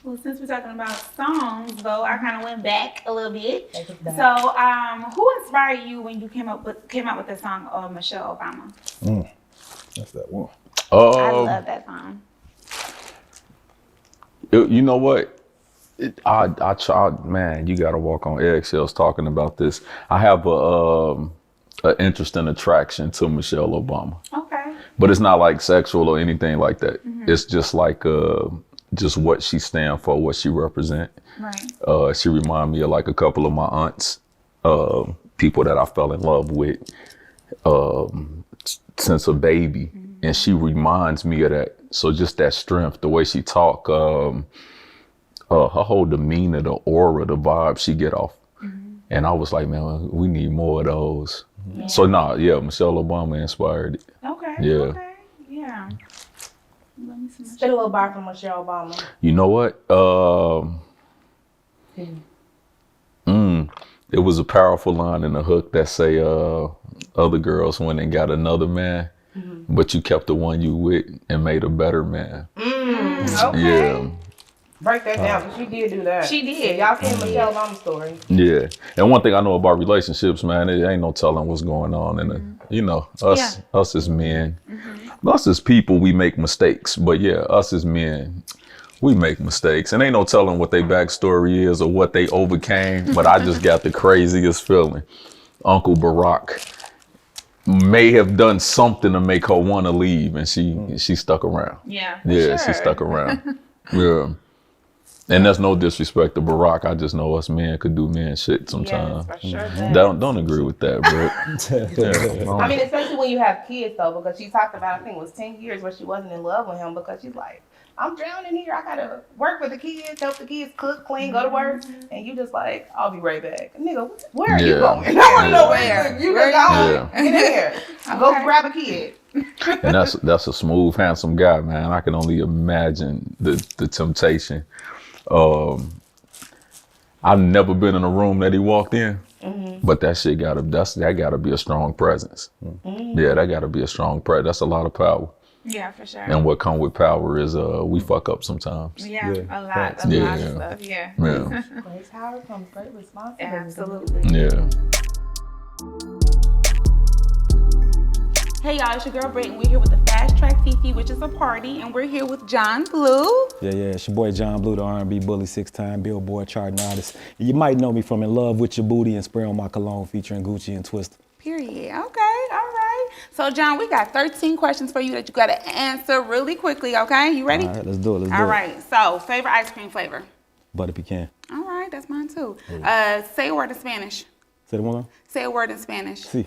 Well, since we're talking about songs, though, I kind of went back a little bit. So, who inspired you when you came out with the song Michelle Obama? That's that one. I love that song. You know what? I tried, man, you got to walk on eggshells talking about this. I have an interesting attraction to Michelle Obama. Okay. But it's not like sexual or anything like that. It's just like just what she stand for, what she represent. Right. She remind me of like a couple of my aunts, people that I fell in love with since a baby. And she reminds me of that. So just that strength, the way she talk, her whole demeanor, the aura, the vibe she get off. And I was like, man, we need more of those. Yeah. So Michelle Obama inspired it. Okay. Yeah. Okay. Yeah. Spit a little bar from Michelle Obama. You know what? It was a powerful line in the hook that say, other girls went and got another man, but you kept the one you with and made a better man. Okay. Yeah. Break that down, because she did do that. She did. Y'all seen Michelle Obama's story. Yeah. And one thing I know about relationships, man, it ain't no telling what's going on. And, you know, us as men, us as people, we make mistakes. But yeah, us as men, we make mistakes. And ain't no telling what their backstory is or what they overcame. But I just got the craziest feeling. Uncle Barack may have done something to make her want to leave. And she stuck around. Yeah. Yeah, sure. she stuck around. Yeah. And that's no disrespect to Barack. I just know us men could do men shit sometimes. Yes, for sure. Don't agree with that, Britt. I mean, especially when you have kids, though, because she talked about, I think it was 10 years where she wasn't in love with him because she's like, I'm drowning here. I got to work with the kids, help the kids cook, clean, go to work. And you just like, I'll be right back. Nigga, where are you going? I want to know where. You just go get in here. Go grab a kid. And that's a smooth, handsome guy, man. I can only imagine the temptation. I've never been in a room that he walked in, but that shit gotta be a strong presence. Yeah, that gotta be a strong presence. That's a lot of power. Yeah, for sure. And what come with power is we fuck up sometimes. Yeah, a lot of stuff. Yeah. Great power comes great responsibility. Absolutely. Yeah. Hey y'all, it's your girl Brit, and we're here with the Fast Track Fifi, which is a party, and we're here with John Blue. Yeah, it's your boy John Blue, the R&B bully, 6-time Billboard charting artist. And you might know me from In Love With Your Booty and Spray On My Cologne featuring Gucci and Twista. Period. Okay, all right. So John, we got 13 questions for you that you gotta answer really quickly, okay? You ready? All right, let's do it, All right, so favorite ice cream flavor? Butter pecan. All right, that's mine too. Say a word in Spanish. Say the one. Say a word in Spanish. Sí.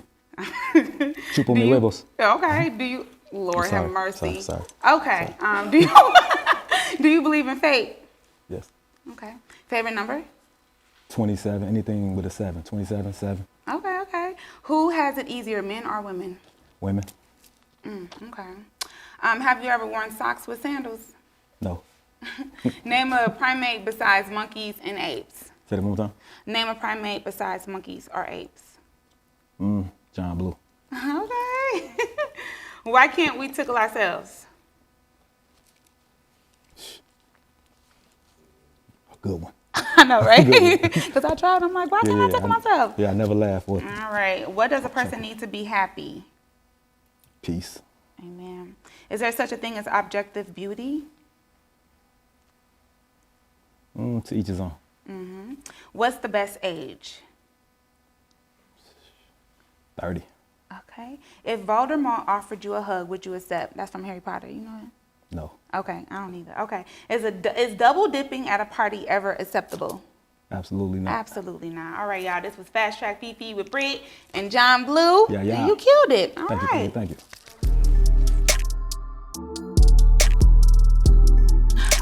Chupo mi huevos. Okay. Do you? Lord have mercy. Sorry. Okay. Do you believe in fate? Yes. Okay. Favorite number? 27. Anything with a 7. 27, 7. Okay. Who has it easier, men or women? Women. Okay. Have you ever worn socks with sandals? No. Name a primate besides monkeys and apes. Say that one more time. Name a primate besides monkeys or apes. John Blue. Okay. Why can't we tickle ourselves? A good one. I know, right? Because I tried. I'm like, why can't I tickle myself? Yeah, I never laugh. What? All right. What does a person need to be happy? Peace. Amen. Is there such a thing as objective beauty? To each his own. What's the best age? 30. Okay. If Voldemort offered you a hug, would you accept? That's from Harry Potter. You know it? No. Okay. I don't either. Okay. Is double dipping at a party ever acceptable? Absolutely not. Absolutely not. All right, y'all. This was Fast Track Fifi with Brit and John Blue. Yeah. And you killed it. All Thank right. you. Thank you.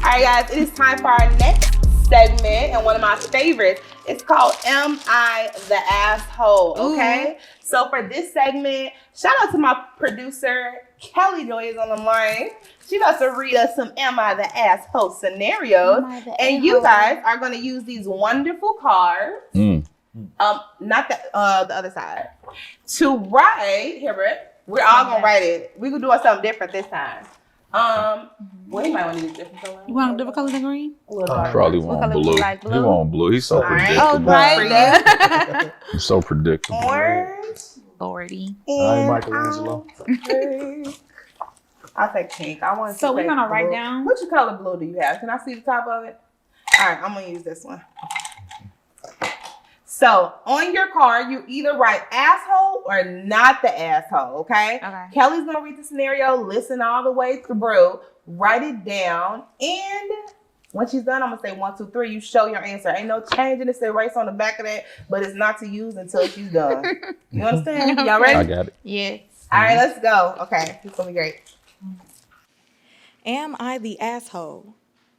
All right, guys. It is time for our next segment and one of my favorites. It's called Am I the Asshole? Okay. So for this segment, shout out to my producer, Kelly Joy is on the line. She loves to read us some Am I the Asshole scenarios. And you guys are going to use these wonderful cards. Not the other side. To write, here, Britt. We're all going to write it. We're going to do something different this time. Well, he might want to use different color. You want a different color than green? Probably want blue. Like blue? He want blue. He's so predictable. Oh, right. He's so predictable. Orange. Lordy. All right, Michelangelo. I'll take pink. I want to So we're take gonna blue. write down. Which color blue do you have? Can I see the top of it? All right, I'm gonna use this one. So on your card, you either write asshole or not the asshole. Okay. Okay. Kelly's gonna read the scenario, listen all the way through, write it down, and when she's done, I'm gonna say 1, 2, 3. You show your answer. Ain't no changing. It's erased on the back of that, but it's not to use until she's done. You understand? Y'all ready? I got it. Yes. All right, let's go. Okay, this is gonna be great. Am I the asshole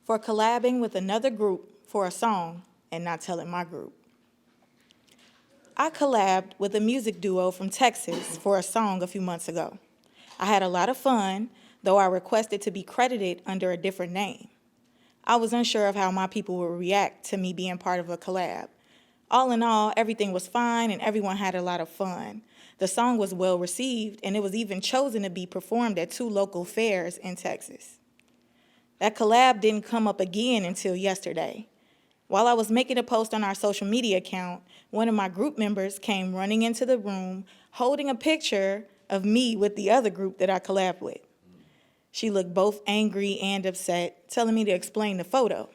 for collabing with another group for a song and not telling my group? I collabed with a music duo from Texas for a song a few months ago. I had a lot of fun, though I requested to be credited under a different name. I was unsure of how my people would react to me being part of a collab. All in all, everything was fine and everyone had a lot of fun. The song was well received and it was even chosen to be performed at 2 local fairs in Texas. That collab didn't come up again until yesterday. While I was making a post on our social media account, one of my group members came running into the room holding a picture of me with the other group that I collabed with. She looked both angry and upset, telling me to explain the photo.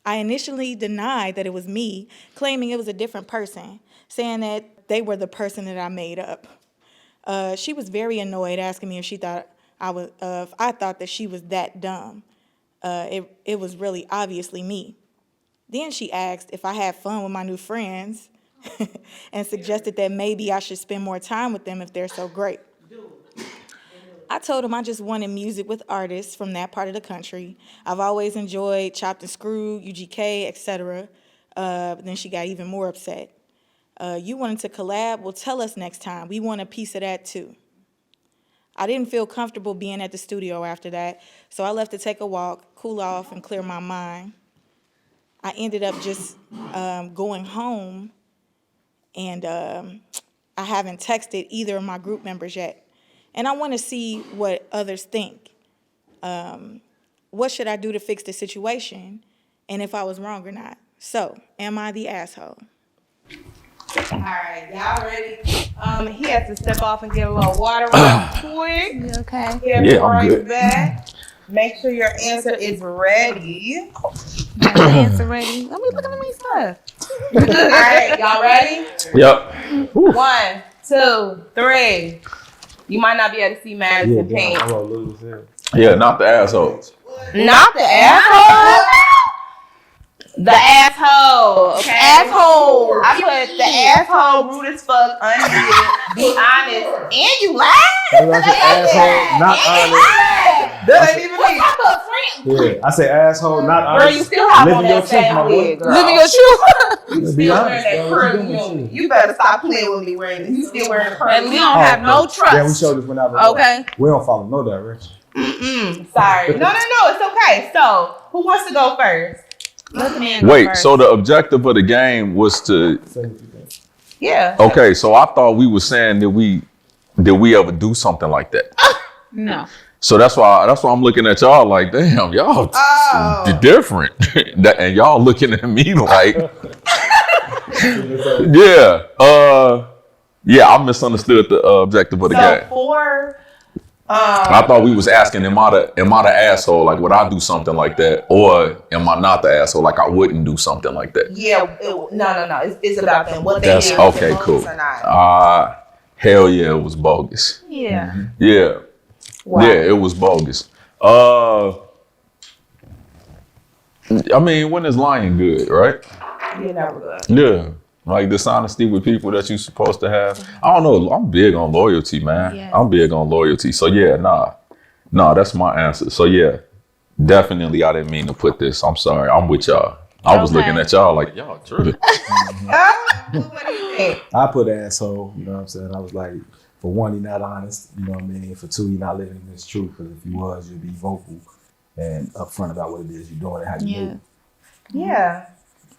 I initially denied that it was me, claiming it was a different person, saying that they were the person that I made up. She was very annoyed, asking me if I thought that she was that dumb. It was really obviously me. Then she asked if I had fun with my new friends and suggested that maybe I should spend more time with them if they're so great. I told him I just wanted music with artists from that part of the country. I've always enjoyed Chopped and Screwed, UGK, etc. Then she got even more upset. You wanted to collab? Well, tell us next time. We want a piece of that too. I didn't feel comfortable being at the studio after that, so I left to take a walk, cool off, and clear my mind. I ended up just going home, and I haven't texted either of my group members yet. And I want to see what others think. What should I do to fix the situation, and if I was wrong or not? So, am I the asshole? All right, y'all ready? He has to step off and get a little water real quick. You okay? Yeah, I'm good. Back. Make sure your answer is ready. Answer ready. Let me look at my stuff. All right, y'all ready? Yep. 1, 2, 3. You might not be able to see Madison Pink. I'm gonna lose here. Yeah, not the asshole. Not the asshole. The asshole. Okay. Asshole. I put the asshole rude as fuck, unmuted, be honest, and you laugh. I say asshole, not honest. That ain't even me. Yeah, I say asshole, not Girl, honest. you still have on Living your that same truth, my wig, boy. girl. Living your truth. You Be still honest, wearing that bro. What you perfume. doing? You better stop playing with me wearing it. You still wearing the And we perfume. don't have no trust. Yeah, we showed this whenever. Okay. We don't follow no direction. Sorry. No, it's okay. So, who wants to go first? Let the man go Wait, first. so the objective of the game was to, Say what you think. Yeah. okay, so I thought we were saying that we ever do something like that. No. So that's why I'm looking at y'all like, damn, y'all different. And y'all looking at me like, yeah, I misunderstood the objective of the So, game. for I thought we was asking, am I the asshole? Like, would I do something like that? Or am I not the asshole? Like, I wouldn't do something like that. yeah, no. It's about them. What they That's did. okay, bogus cool. Or not. Hell yeah, it was bogus. Yeah. Yeah. Wow. Yeah, it was bogus. I mean, when is lying good, right? You never good. Yeah. Like dishonesty with people that you're supposed to have. I don't know. I'm big on loyalty, man. Yes. I'm big on loyalty. So yeah, nah, that's my answer. So yeah, definitely I didn't mean to put this. I'm sorry. I'm with y'all. I was looking at y'all like, y'all tripping. What do you think? I put asshole, you know what I'm saying? I was like, for one, you're not honest, you know what I mean? For two, you're not living this truth. Because if you was, you'd be vocal and upfront about what it is you're doing and how you move. Yeah.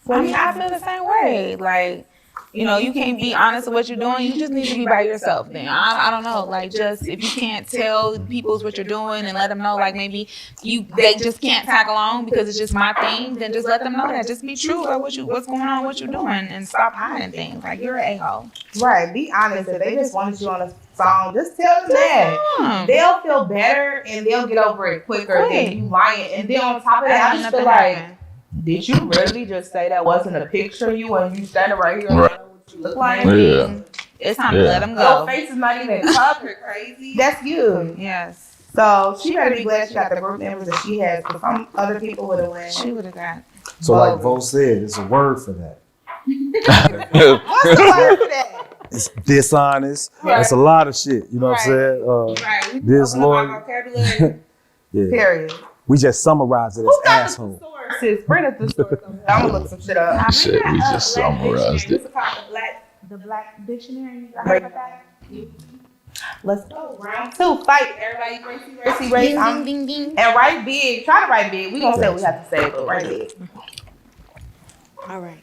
I mean, I feel the same way. Like, you know, you can't be honest with what you're doing. You just need to be by yourself then. I don't know. Like, just if you can't tell people what you're doing and let them know, like, maybe they just can't tag along because it's just my thing, then just let them know that. Just be true about what's going on, what you're doing, and stop hiding things. Like, you're an a-hole. Right. Be honest. If they just wanted you on a song, just tell them that. They'll feel better and they'll get over it quicker than you lying. And then on top of that, I just feel like, did you really just say that wasn't a picture of you and you standing right here and Right. know what you look like? Yeah. It's time to let them go. Your face is not even covered, crazy. That's you. Yes. So she better be glad she got the group members that she has, because some other people would have went. She would have got. So like Vo said, it's a word for that. What's the word for that? It's dishonest. Right. It's a lot of shit, you know what I'm saying? Right. We Disloyal. vocabulary. Yeah. Period. We just summarize it as Who got the asshole. sources? Bring up the source. I'm gonna look some shit up. Shit, we just summarized it. What's it called? The Black Dictionary. I heard about that. Let's go. Round 2. Fight. Everybody race. Ding, ding. And write big. Try to write big. We gonna say what we have to say, but write big. All right.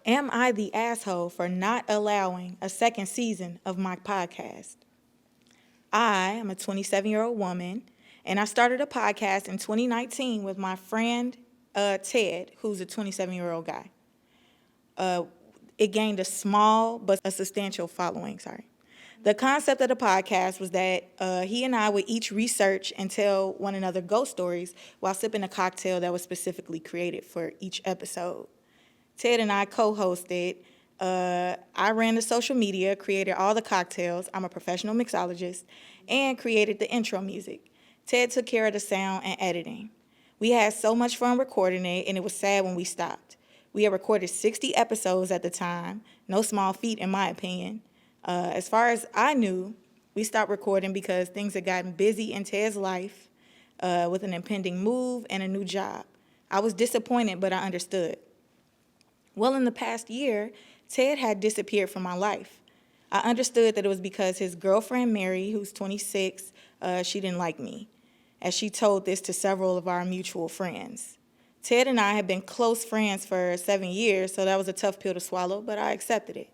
Am I the asshole for not allowing a second season of my podcast? I am a 27-year-old woman, and I started a podcast in 2019 with my friend Ted, who's a 27-year-old guy. It gained a small but a substantial following, The concept of the podcast was that he and I would each research and tell one another ghost stories while sipping a cocktail that was specifically created for each episode. Ted and I co-hosted. I ran the social media, created all the cocktails. I'm a professional mixologist, and created the intro music. Ted took care of the sound and editing. We had so much fun recording it, and it was sad when we stopped. We had recorded 60 episodes at the time, no small feat in my opinion. As far as I knew, we stopped recording because things had gotten busy in Ted's life with an impending move and a new job. I was disappointed, but I understood. Well, in the past year, Ted had disappeared from my life. I understood that it was because his girlfriend, Mary, who's 26, she didn't like me, as she told this to several of our mutual friends. Ted and I had been close friends for 7 years, so that was a tough pill to swallow, but I accepted it.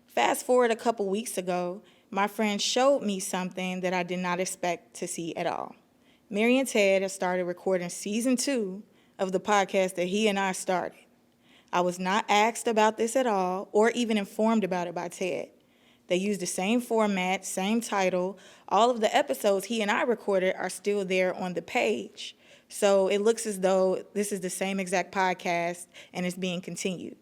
Fast forward a couple weeks ago, my friend showed me something that I did not expect to see at all. Mary and Ted have started recording season 2 of the podcast that he and I started. I was not asked about this at all or even informed about it by Ted. They use the same format, same title. All of the episodes he and I recorded are still there on the page. So it looks as though this is the same exact podcast and it's being continued.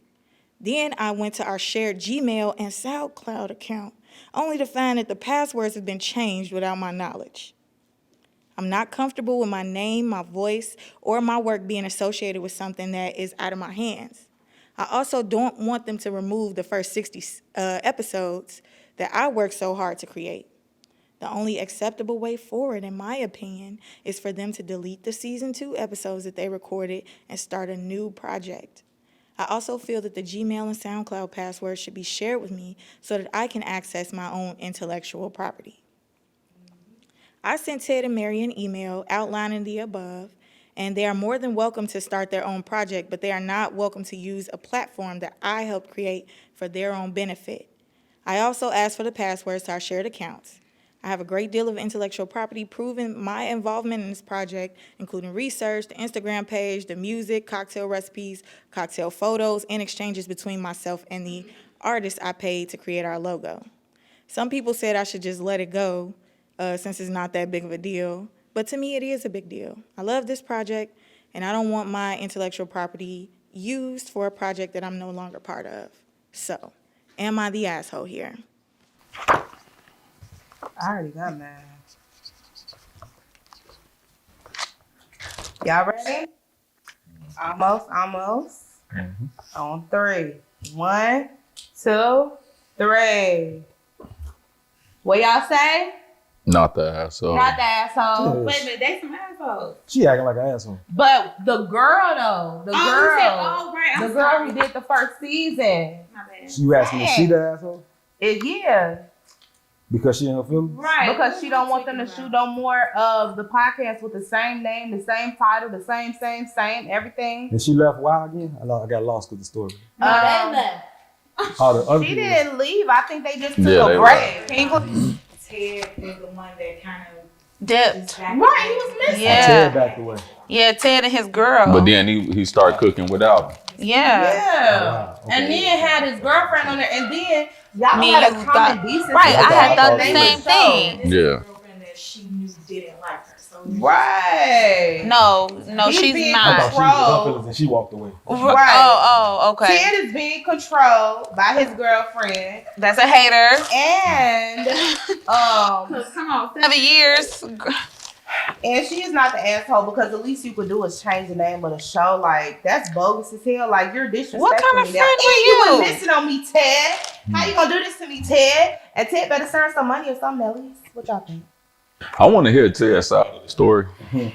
Then I went to our shared Gmail and SoundCloud account, only to find that the passwords have been changed without my knowledge. I'm not comfortable with my name, my voice, or my work being associated with something that is out of my hands. I also don't want them to remove the first 60 episodes that I worked so hard to create. The only acceptable way forward, in my opinion, is for them to delete the season 2 episodes that they recorded and start a new project. I also feel that the Gmail and SoundCloud passwords should be shared with me so that I can access my own intellectual property. I sent Ted and Mary an email outlining the above, and they are more than welcome to start their own project, but they are not welcome to use a platform that I helped create for their own benefit. I also asked for the passwords to our shared accounts. I have a great deal of intellectual property proving my involvement in this project, including research, the Instagram page, the music, cocktail recipes, cocktail photos, and exchanges between myself and the artist I paid to create our logo. Some people said I should just let it go since it's not that big of a deal, but to me it is a big deal. I love this project, and I don't want my intellectual property used for a project that I'm no longer part of. So, am I the asshole here? I already got mine. Y'all ready? Almost. On 3. 1, 2, 3. What y'all say? Not the asshole. Not the asshole. Yeah. Wait a minute, they some assholes. She acting like an asshole. But the girl though, the girl, right. the girl who did the first season. My bad. You asking if she the asshole? Yeah. Because she in her feelings? Right. Because she don't want them to shoot no more of the podcast with the same name, the same title, the same everything. And she left why again? I got lost with the story. No, they left. Oh, the other She people- didn't leave. I think they just took Yeah, a they break. Ted was the one that kind of Dipped. Right, he was missing. Ted backed away. Yeah, Ted and his girl. But then he started cooking without him. Yeah. Yeah. Wow, okay. And then had his girlfriend on there, and then y'all Me had and a you common thought- decency. Right, I had thought the They same was thing. this Yeah. girlfriend that she knew didn't like her. So Right. No, He's she's being I not. thought she was in her feelings and she walked away. Right. Oh, okay. Ted is being controlled by his girlfriend, That's a hater. and Come on, 7 years. and she is not the asshole because the least you could do is change the name of the show. Like that's bogus as hell. Like you're disrespecting What kind of me now. friend And were you you? were missing on me, Ted. How you gonna do this to me, Ted? And Ted better send some money or something at least. What y'all think? I want to hear Ted's side of the story. He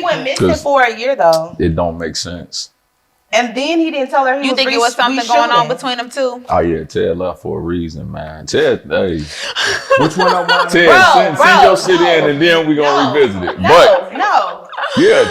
went missing 'Cause- for a year though, It don't make sense. and then he didn't tell her he You was think it was something going on reshooting. between them two? Oh yeah, Ted left for a reason, man. Ted, hey, Which one I want? Ted, send your shit in and then we gonna revisit it. But No, yeah,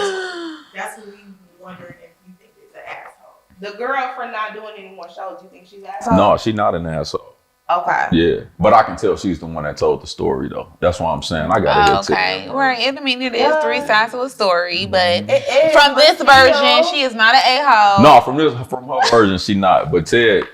that's what we wondering if you think it's an asshole. the girl for not doing any more shows. You think she's an asshole? no, she not an asshole. Okay. Yeah, but I can tell she's the one that told the story though. That's why I'm saying I gotta hear Okay, Ted. right. I mean, it is three sides to a story, but It is, from this but version, still- she is not an a-hole. No, from her version, she not. But Ted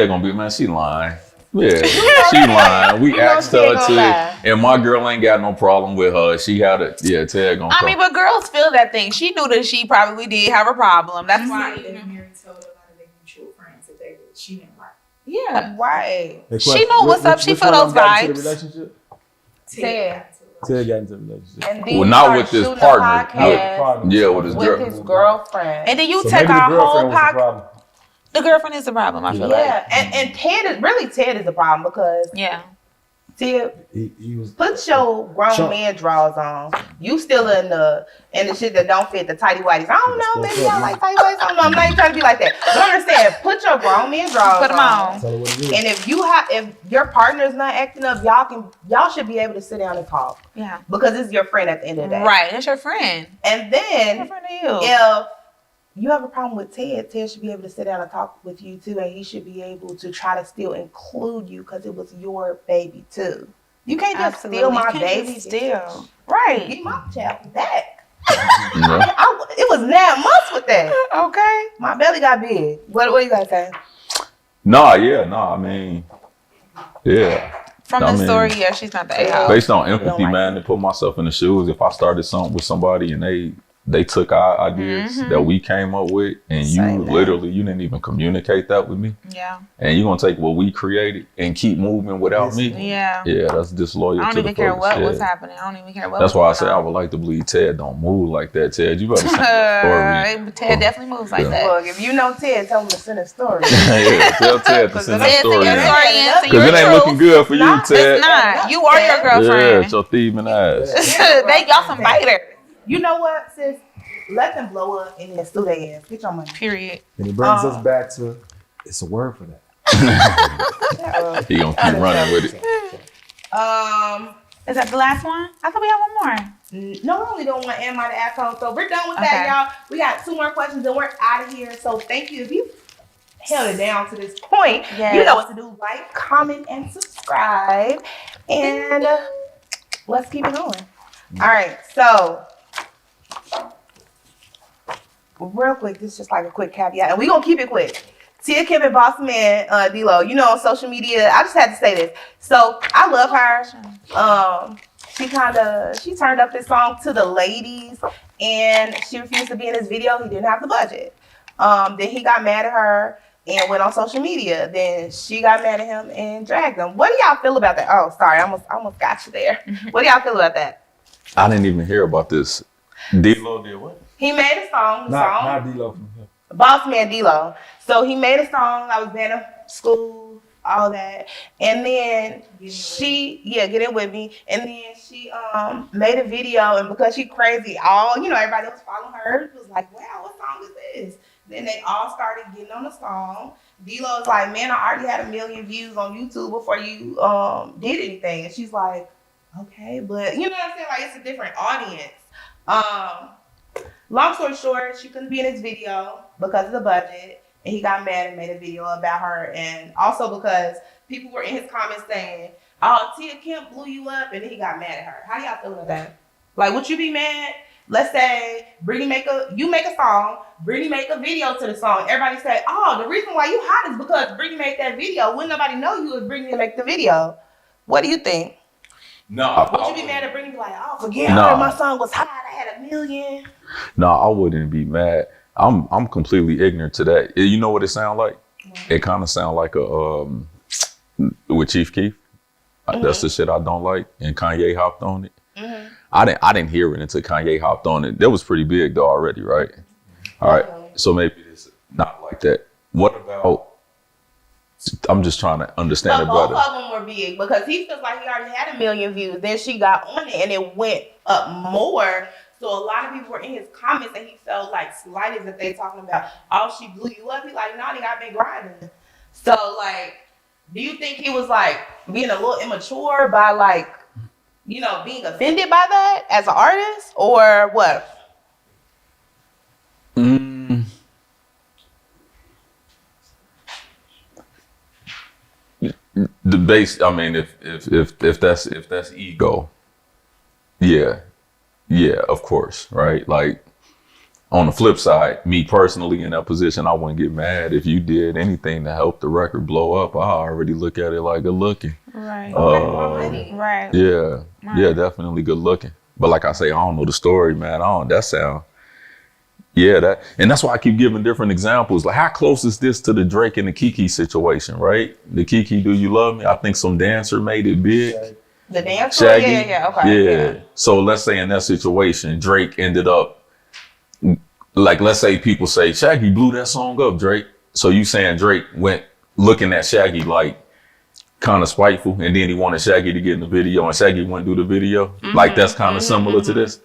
gonna be, man, she lying. Yeah, she lying. We asked Ted her gonna to, lie. and my girl ain't got no problem with her. She had it. Yeah, Ted gonna I come. mean, but girls feel that thing. She knew that she probably did have a problem. That's why. If Mary told a lot of their mutual friends that she didn't like. Yeah, right. She know what's up. She feel those vibes. Ted. Ted got into a relationship. And then Well, he not started with this shooting a partner. podcast Yeah, with his with girl. his girlfriend. And then you So take maybe the our whole girlfriend was the podcast. problem. The girlfriend is the problem. I feel like. Yeah, and Ted is the problem because Yeah. Ted, He was. put your grown Chump. man drawers on. You still in the shit that don't fit, the tighty whities. I don't know, maybe y'all like tighty whities. I don't know. I'm not even trying to be like that. But I'm just saying, put your grown man drawers Put them on. Tell her what it is. And if your partner is not acting up, y'all should be able to sit down and talk Yeah. because it's your friend at the end of the day. Right. That's your friend. And Your then friend to you. if you have a problem with Ted should be able to sit down and talk with you too, and he should be able to try to still include you because it was your baby too. You can't just steal my baby. Still. Right. Get my child back. Yeah. It was 9 months with that. Okay. My belly got big. What you gotta say? I mean, yeah. From I the mean, story, yeah, she's not the a-hole. Based on don't empathy, like man, to put myself in the shoes, if I started something with somebody and they took our ideas that we came up with, and you Same literally, you didn't even communicate that with me, Yeah. and you gonna take what we created and keep moving without me. Yeah. Yeah, that's disloyal I to don't the even care folks. what Yeah. was happening. I don't even care what That's was why I say going I on. would like to believe Ted don't move like that. Ted, you better send a story. Ted definitely moves like Yeah. that. Look, if you know Ted, tell him to send a story. Yeah, tell Ted to send a Ted, story. send your story in, send Because your it ain't truth. looking good for you, Not- Ted. It's not. You are your Yeah, girlfriend. it's your thieving ass. They y'all some biters. You know what, sis? Let them blow up and then sue their ass. Get your money. Period. And it brings us back to, it's a word for that. He gonna keep running with it. Is that the last one? I thought we had one more. No, we only doing one Am I the Asshole? So we're done with that, Okay. y'all. We got 2 more questions and we're out of here. So thank you. If you held it down to this point, Yes. you know what to do. Like, comment, and subscribe. And let's keep it going. All right, so real quick, this is just like a quick caveat, and we're gonna keep it quick. Tia Kim and Boss Man D-Lo, you know, on social media, I just had to say this. So I love her. She turned up this song to the ladies, and she refused to be in this video. He didn't have the budget. Then he got mad at her and went on social media. Then she got mad at him and dragged him. What do y'all feel about that? Oh, sorry, I almost got you there. What do y'all feel about that? I didn't even hear about this. D-Lo did what? He made a song. Not D-Lo from him. Boss Man D-Lo. So he made a song. I was banned from school. all that. And then get in with me. And then she made a video, and because she crazy, everybody was following her. It was like, wow, what song is this? Then they all started getting on the song. D-Lo was like, man, I already had 1 million views on YouTube before you did anything. And she's like, okay, but you know what I'm saying? Like, it's a different audience. Long story short, she couldn't be in his video because of the budget, and he got mad and made a video about her, and also because people were in his comments saying, oh, Tia Kemp blew you up, and then he got mad at her. How do y'all feel about that? Like, would you be mad? Let's say you make a song, Brittany make a video to the song. Everybody say, oh, the reason why you hot is because Brittany made that video. Wouldn't nobody know you if Brittany make the video? What do you think? No. Would you be mad at Brittany? Be like, oh, forget her, my song was hot, I had 1 million. No, I wouldn't be mad. I'm completely ignorant to that. You know what it sound like? It kind of sound like with Chief Keef. That's the shit I don't like, and Kanye hopped on it. I didn't hear it until Kanye hopped on it. That was pretty big though already, right? All right, so maybe it's not like that. What about? I'm just trying to understand it better. Both of them were big because he feels like he already had 1 million views. Then she got on it and it went up more. So a lot of people were in his comments and he felt like slighted that they talking about, oh, she blew you up. He's like, no, I've been grinding. So like, do you think he was like being a little immature by like, being offended by that as an artist, or what? The base. I mean, if that's ego, yeah, of course, right? Like on the flip side, me personally in that position, I wouldn't get mad if you did anything to help the record blow up. I already look at it like good looking. Right. Right. Yeah. Right. Yeah, definitely good looking. But like I say, I don't know the story, man. That sound. Yeah, and that's why I keep giving different examples. Like, how close is this to the Drake and the Kiki situation, right? The Kiki, Do You Love Me? I think some dancer made it big. The dancer? Shaggy? Yeah, okay. Yeah. So let's say in that situation, Drake ended up, like, let's say people say, Shaggy blew that song up, Drake. So you saying Drake went looking at Shaggy like kind of spiteful, and then he wanted Shaggy to get in the video, and Shaggy wouldn't do the video? Like, that's kind of similar to this?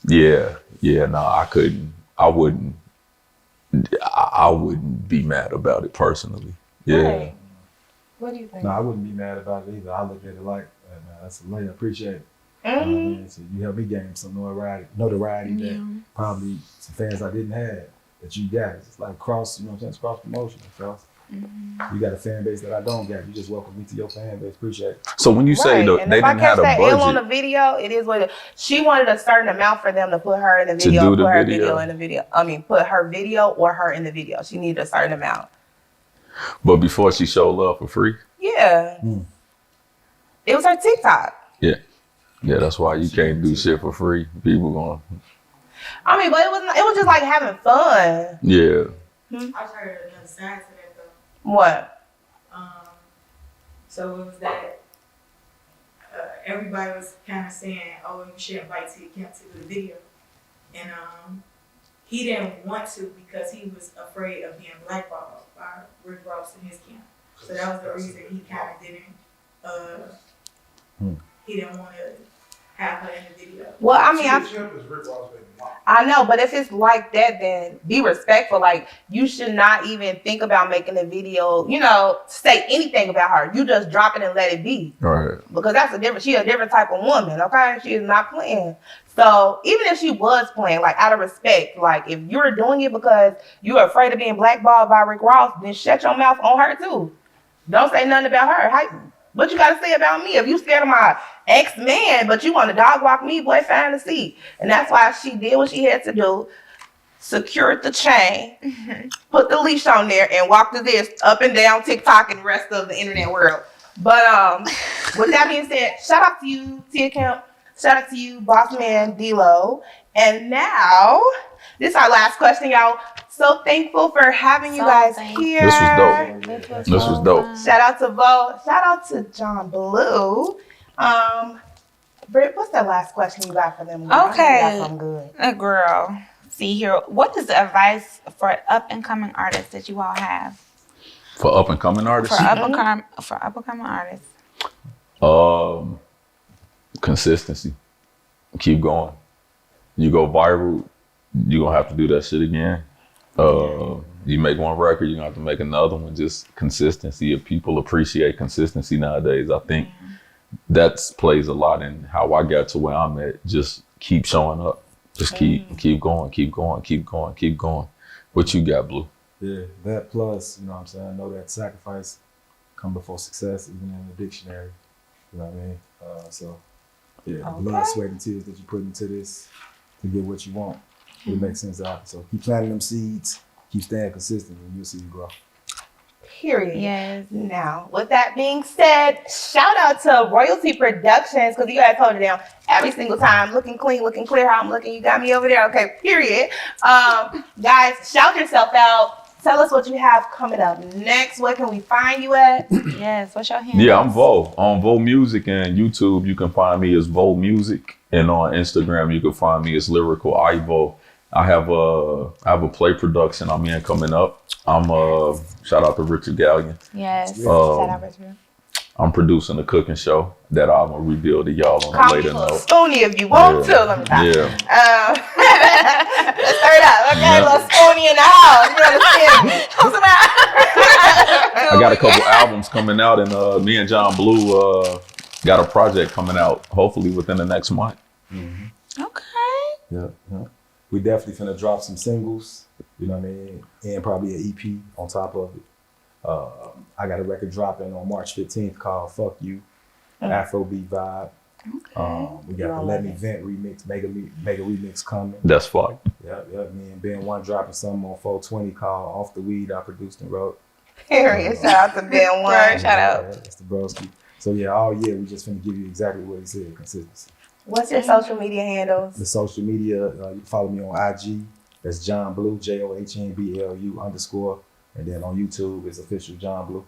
Yeah, no, I wouldn't be mad about it personally. Yeah. Right. What do you think? No, I wouldn't be mad about it either. I look at it like, man, that's a lay. I appreciate it. So you helped me gain some notoriety that probably some fans I didn't have that you got. It's like cross promotion. You got a fan base that I don't got. You just welcome me to your fan base. Appreciate it. So when you say they didn't have a budget on the video, it is what it is. She wanted a certain amount for them to put her in the video, put her video in the video. Put her video or her in the video. She needed a certain amount. But before she showed love for free? Yeah. It was her TikTok. Yeah, that's why you can't do shit for free. People going. But it was just like having fun. Yeah. I heard another side to that though. What? So it was that everybody was kind of saying, "Oh, you should invite Tia Kemp to do the video," and he didn't want to because he was afraid of being blackballed by Rick Ross and his camp. So that was the reason he kind of didn't. He didn't want to have her in the video. Well, I know, but if it's like that, then be respectful. Like, you should not even think about making a video, say anything about her. You just drop it and let it be. Right. Because she's a different type of woman, okay? She is not playing. So even if she was playing, like, out of respect, like, if you're doing it because you're afraid of being blackballed by Rick Ross, then shut your mouth on her too. Don't say nothing about her. What you got to say about me? If you scared of my ex-man, but you want to dog walk me, boy, find a seat. And that's why she did what she had to do. Secured the chain, put the leash on there, and walked to this up and down TikTok and the rest of the internet world. But with that being said, shout out to you, Tia Kemp. Shout out to you, boss man D-Lo. And now, this is our last question, y'all. So thankful for having you guys here. This was dope. Shout out to Vo. Shout out to John Blue. Britt, what's the last question you got for them? Okay. Got good. Girl. See here. What is the advice for up and coming artists that you all have? For up and coming artists? For up and coming artists. Consistency. Keep going. You go viral, you're gonna have to do that shit again. You make one record, you're gonna have to make another one. Just consistency. If people appreciate consistency nowadays, I think that plays a lot in how I got to where I'm at. Just keep showing up. Just keep going. What you got, Blue? Yeah, that plus, you know what I'm saying? I know that sacrifice come before success, even in the dictionary. You know what I mean? The blood, sweat, and tears that you put into this to get what you want. It makes sense out. So keep planting them seeds, keep staying consistent, and you'll see you grow. Period. Yes. Now, with that being said, shout out to Royalty Productions, because you guys hold it down every single time. Looking clean, looking clear, how I'm looking. You got me over there. Okay, period. Guys, shout yourself out. Tell us what you have coming up next. Where can we find you at? Yes, what's your handle? Yeah, I'm Vo. On Vo Music and YouTube, you can find me as Vo Music. And on Instagram, you can find me as Lyrical Ivo. I have a play production I'm in coming up. Shout out to Richard Gallion. Yes, shout out Richard. I'm producing a cooking show that I'm gonna reveal to y'all on a later note. Spoonie if you want to. Let me stop. Yeah. Let's start up. Okay, little Spoonie in the house. You understand me? I got a couple albums coming out, and me and John Blue got a project coming out hopefully within the next month. Okay. Yeah. We definitely finna drop some singles, you know what I mean, and probably an EP on top of it. I got a record dropping on March 15th called Fuck You, Afrobeat vibe. We got the Let Me Vent remix, mega remix coming. That's fine. Yeah. Me and Ben One dropping something on 420 called Off the Weed I produced and wrote. Period. Shout out to Ben One. Shout out. Yeah, that's the broski. So yeah, all year we just finna give you exactly what he said, consistency. What's your social media handles? The social media, you can follow me on IG. That's John Blue, JOHNBLU_. And then on YouTube, it's official John Blue.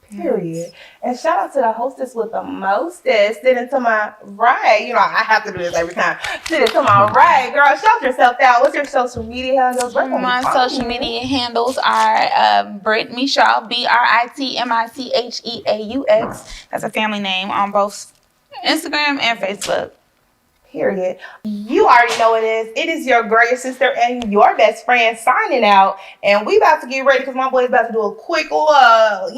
Period. And shout out to the hostess with the mostest. Sitting to my right. You know, I have to do this every time. Sitting to my right. Girl, shout yourself out. What's your social media handles? My social media handles are Britt Micheaux, BRITMICHEAUX. That's a family name on both Instagram and Facebook. Period. You already know it is. It is your greater sister and your best friend signing out. And we about to get ready because my boy's about to do a quick, what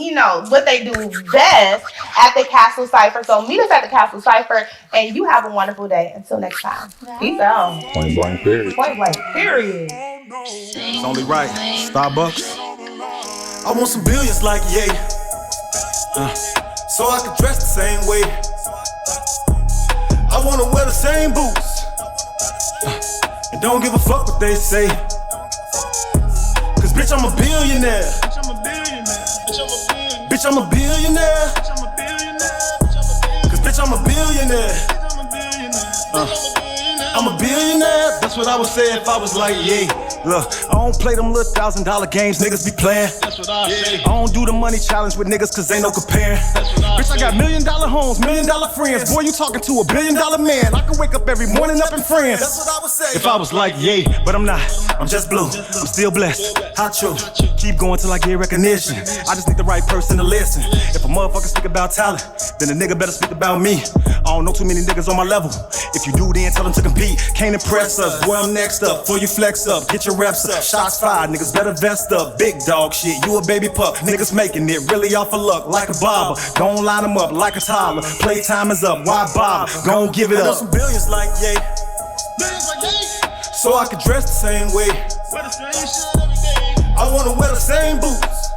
they do best at the Castle Cypher. So meet us at the Castle Cypher and you have a wonderful day. Until next time. Peace out. Point blank period. Point blank period. It's only right. Starbucks. I want some billions like Ye. So I can dress the same way. I wanna wear the same boots and don't give a fuck what they say. Cause bitch, I'm a billionaire. Bitch, I'm a billionaire. Cause bitch, I'm a billionaire. I'm a billionaire. That's what I would say if I was like, yeah. Look, I don't play them little $1,000 games niggas be playing. That's what I say. I don't do the money challenge with niggas cause ain't no comparing. Bitch, I got $1 million homes, $1 million friends. Boy, you talking to $1 billion man. I can wake up every morning up in friends. That's what I would say. If I was like, yeah, but I'm not. I'm just blue. I'm still blessed. How true. Keep going till I get recognition. I just need the right person to listen. If a motherfucker speak about talent, then a nigga better speak about me. I don't know too many niggas on my level. If you do, then tell them to compete. Can't impress us. Boy, I'm next up. Before you flex up, get your reps up. Shots fired, niggas better vest up. Big dog shit, you a baby pup. Niggas making it really off of luck, like a barber. Gon' line them up like a toddler. Playtime is up, why bother? Gon' give it up. I know some billions like Ye. So I can dress the same way. I wanna wear the same boots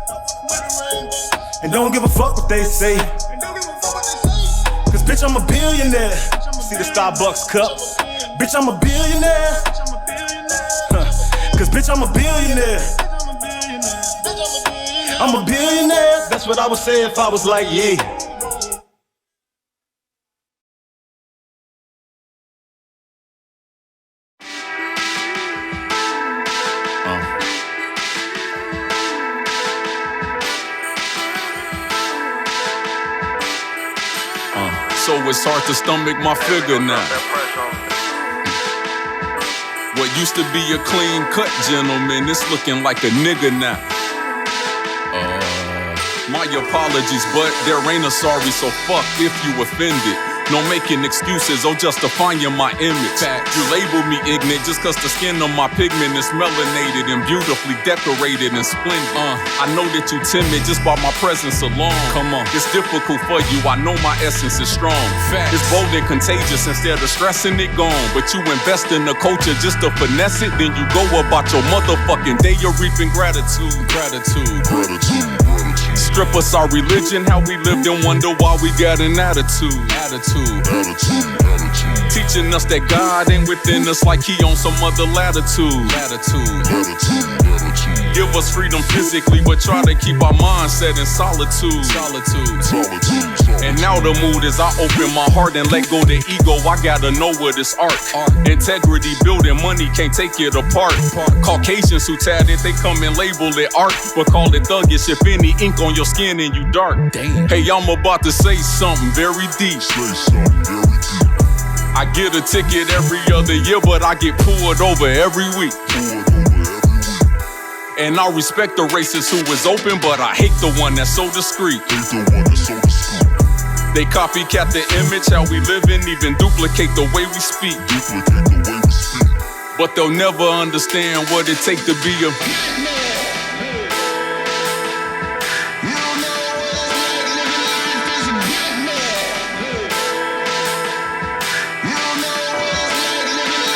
and don't give a fuck what they say. Cause bitch, I'm a billionaire. See the Starbucks cup? Bitch, I'm a billionaire. Cause bitch, I'm a billionaire. I'm a billionaire. That's what I would say if I was like, yeah. So it's hard to stomach my figure now. What used to be a clean cut gentleman, it's looking like a nigga now. My apologies, but there ain't a sorry, so fuck if you offended. No making excuses or justifying my image. You label me ignorant just cause the skin on my pigment is melanated and beautifully decorated and splendid. I know that you timid just by my presence alone. Come on, it's difficult for you, I know my essence is strong. It's bold and contagious instead of stressing it gone. But you invest in the culture just to finesse it, then you go about your motherfucking day, you're reaping gratitude. Strip us our religion, how we lived and wonder why we got an attitude. Teaching us that God ain't within us like he on some other latitude. Give us freedom physically, but try to keep our mindset in solitude. And now the mood is I open my heart and let go the ego. I gotta know what it's art. Integrity building, money can't take it apart. Caucasians who tatted, they come and label it art, but call it thuggish if any ink on your skin and you dark. Hey, I'm about to say something very deep. I get a ticket every other year, but I get pulled over every week. And I respect the racist who is open, but I hate the one that's so discreet. They copycat the image, how we live and even duplicate the way we speak. But they'll never understand what it takes to be a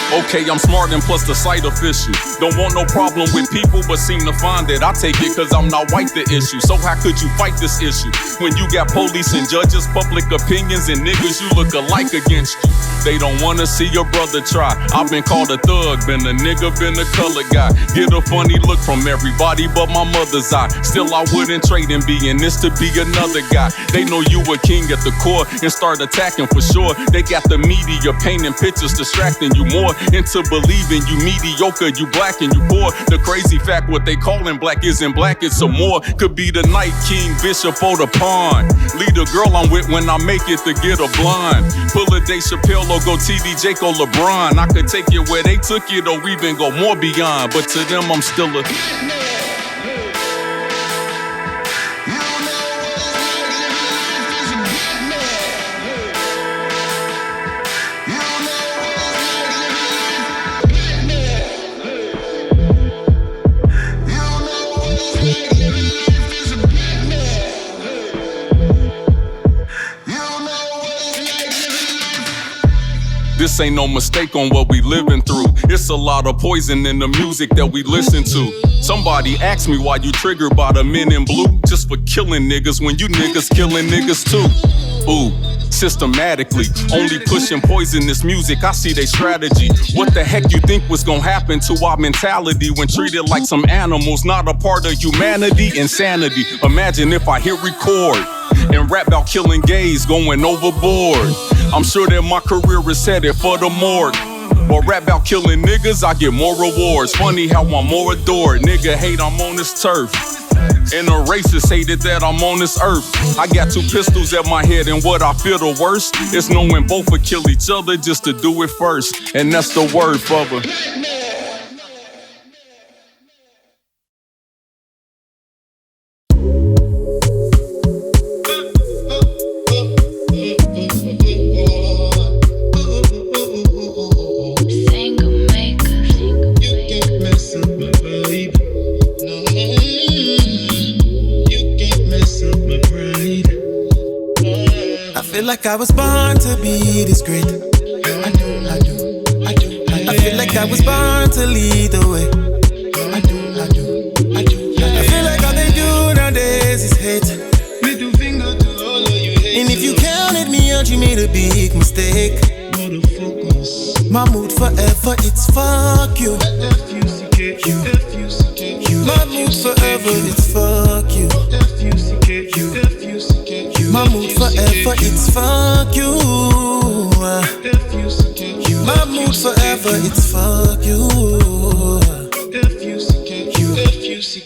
Okay, I'm smart and plus the sight official. Don't want no problem with people, but seem to find that I take it cause I'm not white the issue. So how could you fight this issue? When you got police and judges, public opinions, and niggas you look alike against you. They don't wanna see your brother try. I've been called a thug, been a nigga, been a colored guy. Get a funny look from everybody but my mother's eye. Still I wouldn't trade in being this to be another guy. They know you a king at the core and start attacking for sure. They got the media painting pictures distracting you more into believing you mediocre, you black and you poor. The crazy fact what they calling black isn't black, it's some more. Could be the night king, bishop or the pawn. Lead a girl I'm with when I make it to get a blind. Pull a Dave Chappelle or go TD Jake or LeBron. I could take it where they took it or even go more beyond. But to them I'm still a This ain't no mistake on what we living through. It's a lot of poison in the music that we listen to. Somebody asked me why you triggered by the men in blue. Just for killing niggas when you niggas killing niggas too. Ooh, systematically, only pushing poisonous music, I see they strategy. What the heck you think was gonna happen to our mentality when treated like some animals, not a part of humanity? Insanity. Imagine if I hit record and rap about killing gays going overboard. I'm sure that my career is headed for the morgue. Or rap about killing niggas, I get more rewards. Funny how I'm more adored. Nigga hate I'm on this turf. And the racists hated that I'm on this earth. I got two pistols at my head, and what I feel the worst is knowing both would kill each other just to do it first. And that's the word for the like I was born to be this great. I feel like I was born to lead the way. I feel like all they do nowadays is hate. Middle finger to all of you haters. And if you counted me out, you made a big mistake. My mood forever, it's fuck you. My mood forever, it's fuck you. My mood forever, it's fuck you. My mood forever, it's fuck you.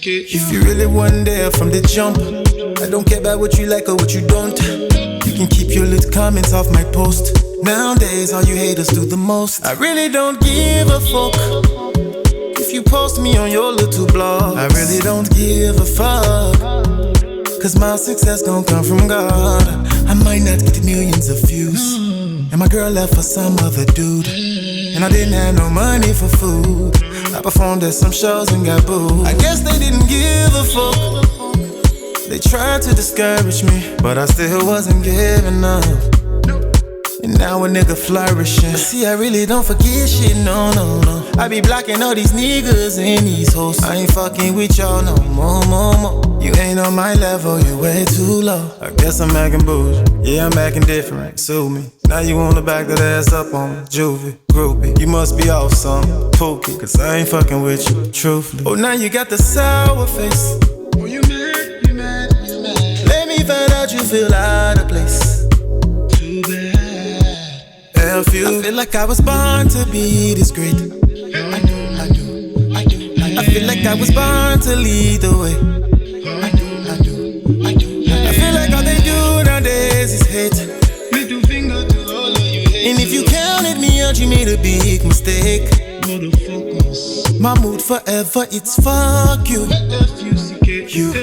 If you really want there from the jump, I don't care about what you like or what you don't. You can keep your little comments off my post. Nowadays, all you haters do the most. I really don't give a fuck if you post me on your little blog. I really don't give a fuck, Cause my success gon' come from God. I might not get millions of views. And my girl left for some other dude. And I didn't have no money for food. I performed at some shows and got booed. I guess they didn't give a fuck. They tried to discourage me, but I still wasn't giving up. And now a nigga flourishing. See, I really don't forget shit, no, no, no. I be blocking all these niggas and these hoes. I ain't fucking with y'all no more, more, more. You ain't on my level, you way too low. I guess I'm acting bougie, yeah, I'm acting different, sue me. Now you wanna back that ass up on me, juvie, groupie. You must be off some pookie, cause I ain't fucking with you, truthfully. Oh, now you got the sour face. Oh, you mad, you mad, you mad. Let me find out you feel out of place. Too bad. I feel like I was born to be this great. I feel like I was born to lead the way. I feel like all they do nowadays is hate. Middle finger to all of you hate. And if you counted me out, you made a big mistake. My mood forever, it's fuck you. You.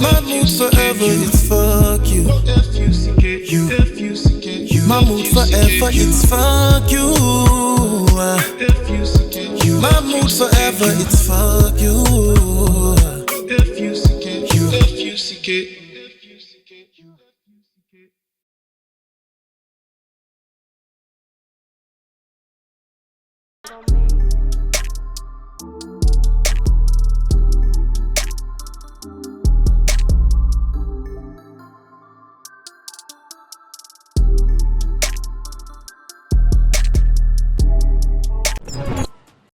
My mood forever, it's fuck you. My mood forever, it's fuck you. My mood forever, it's fuck you.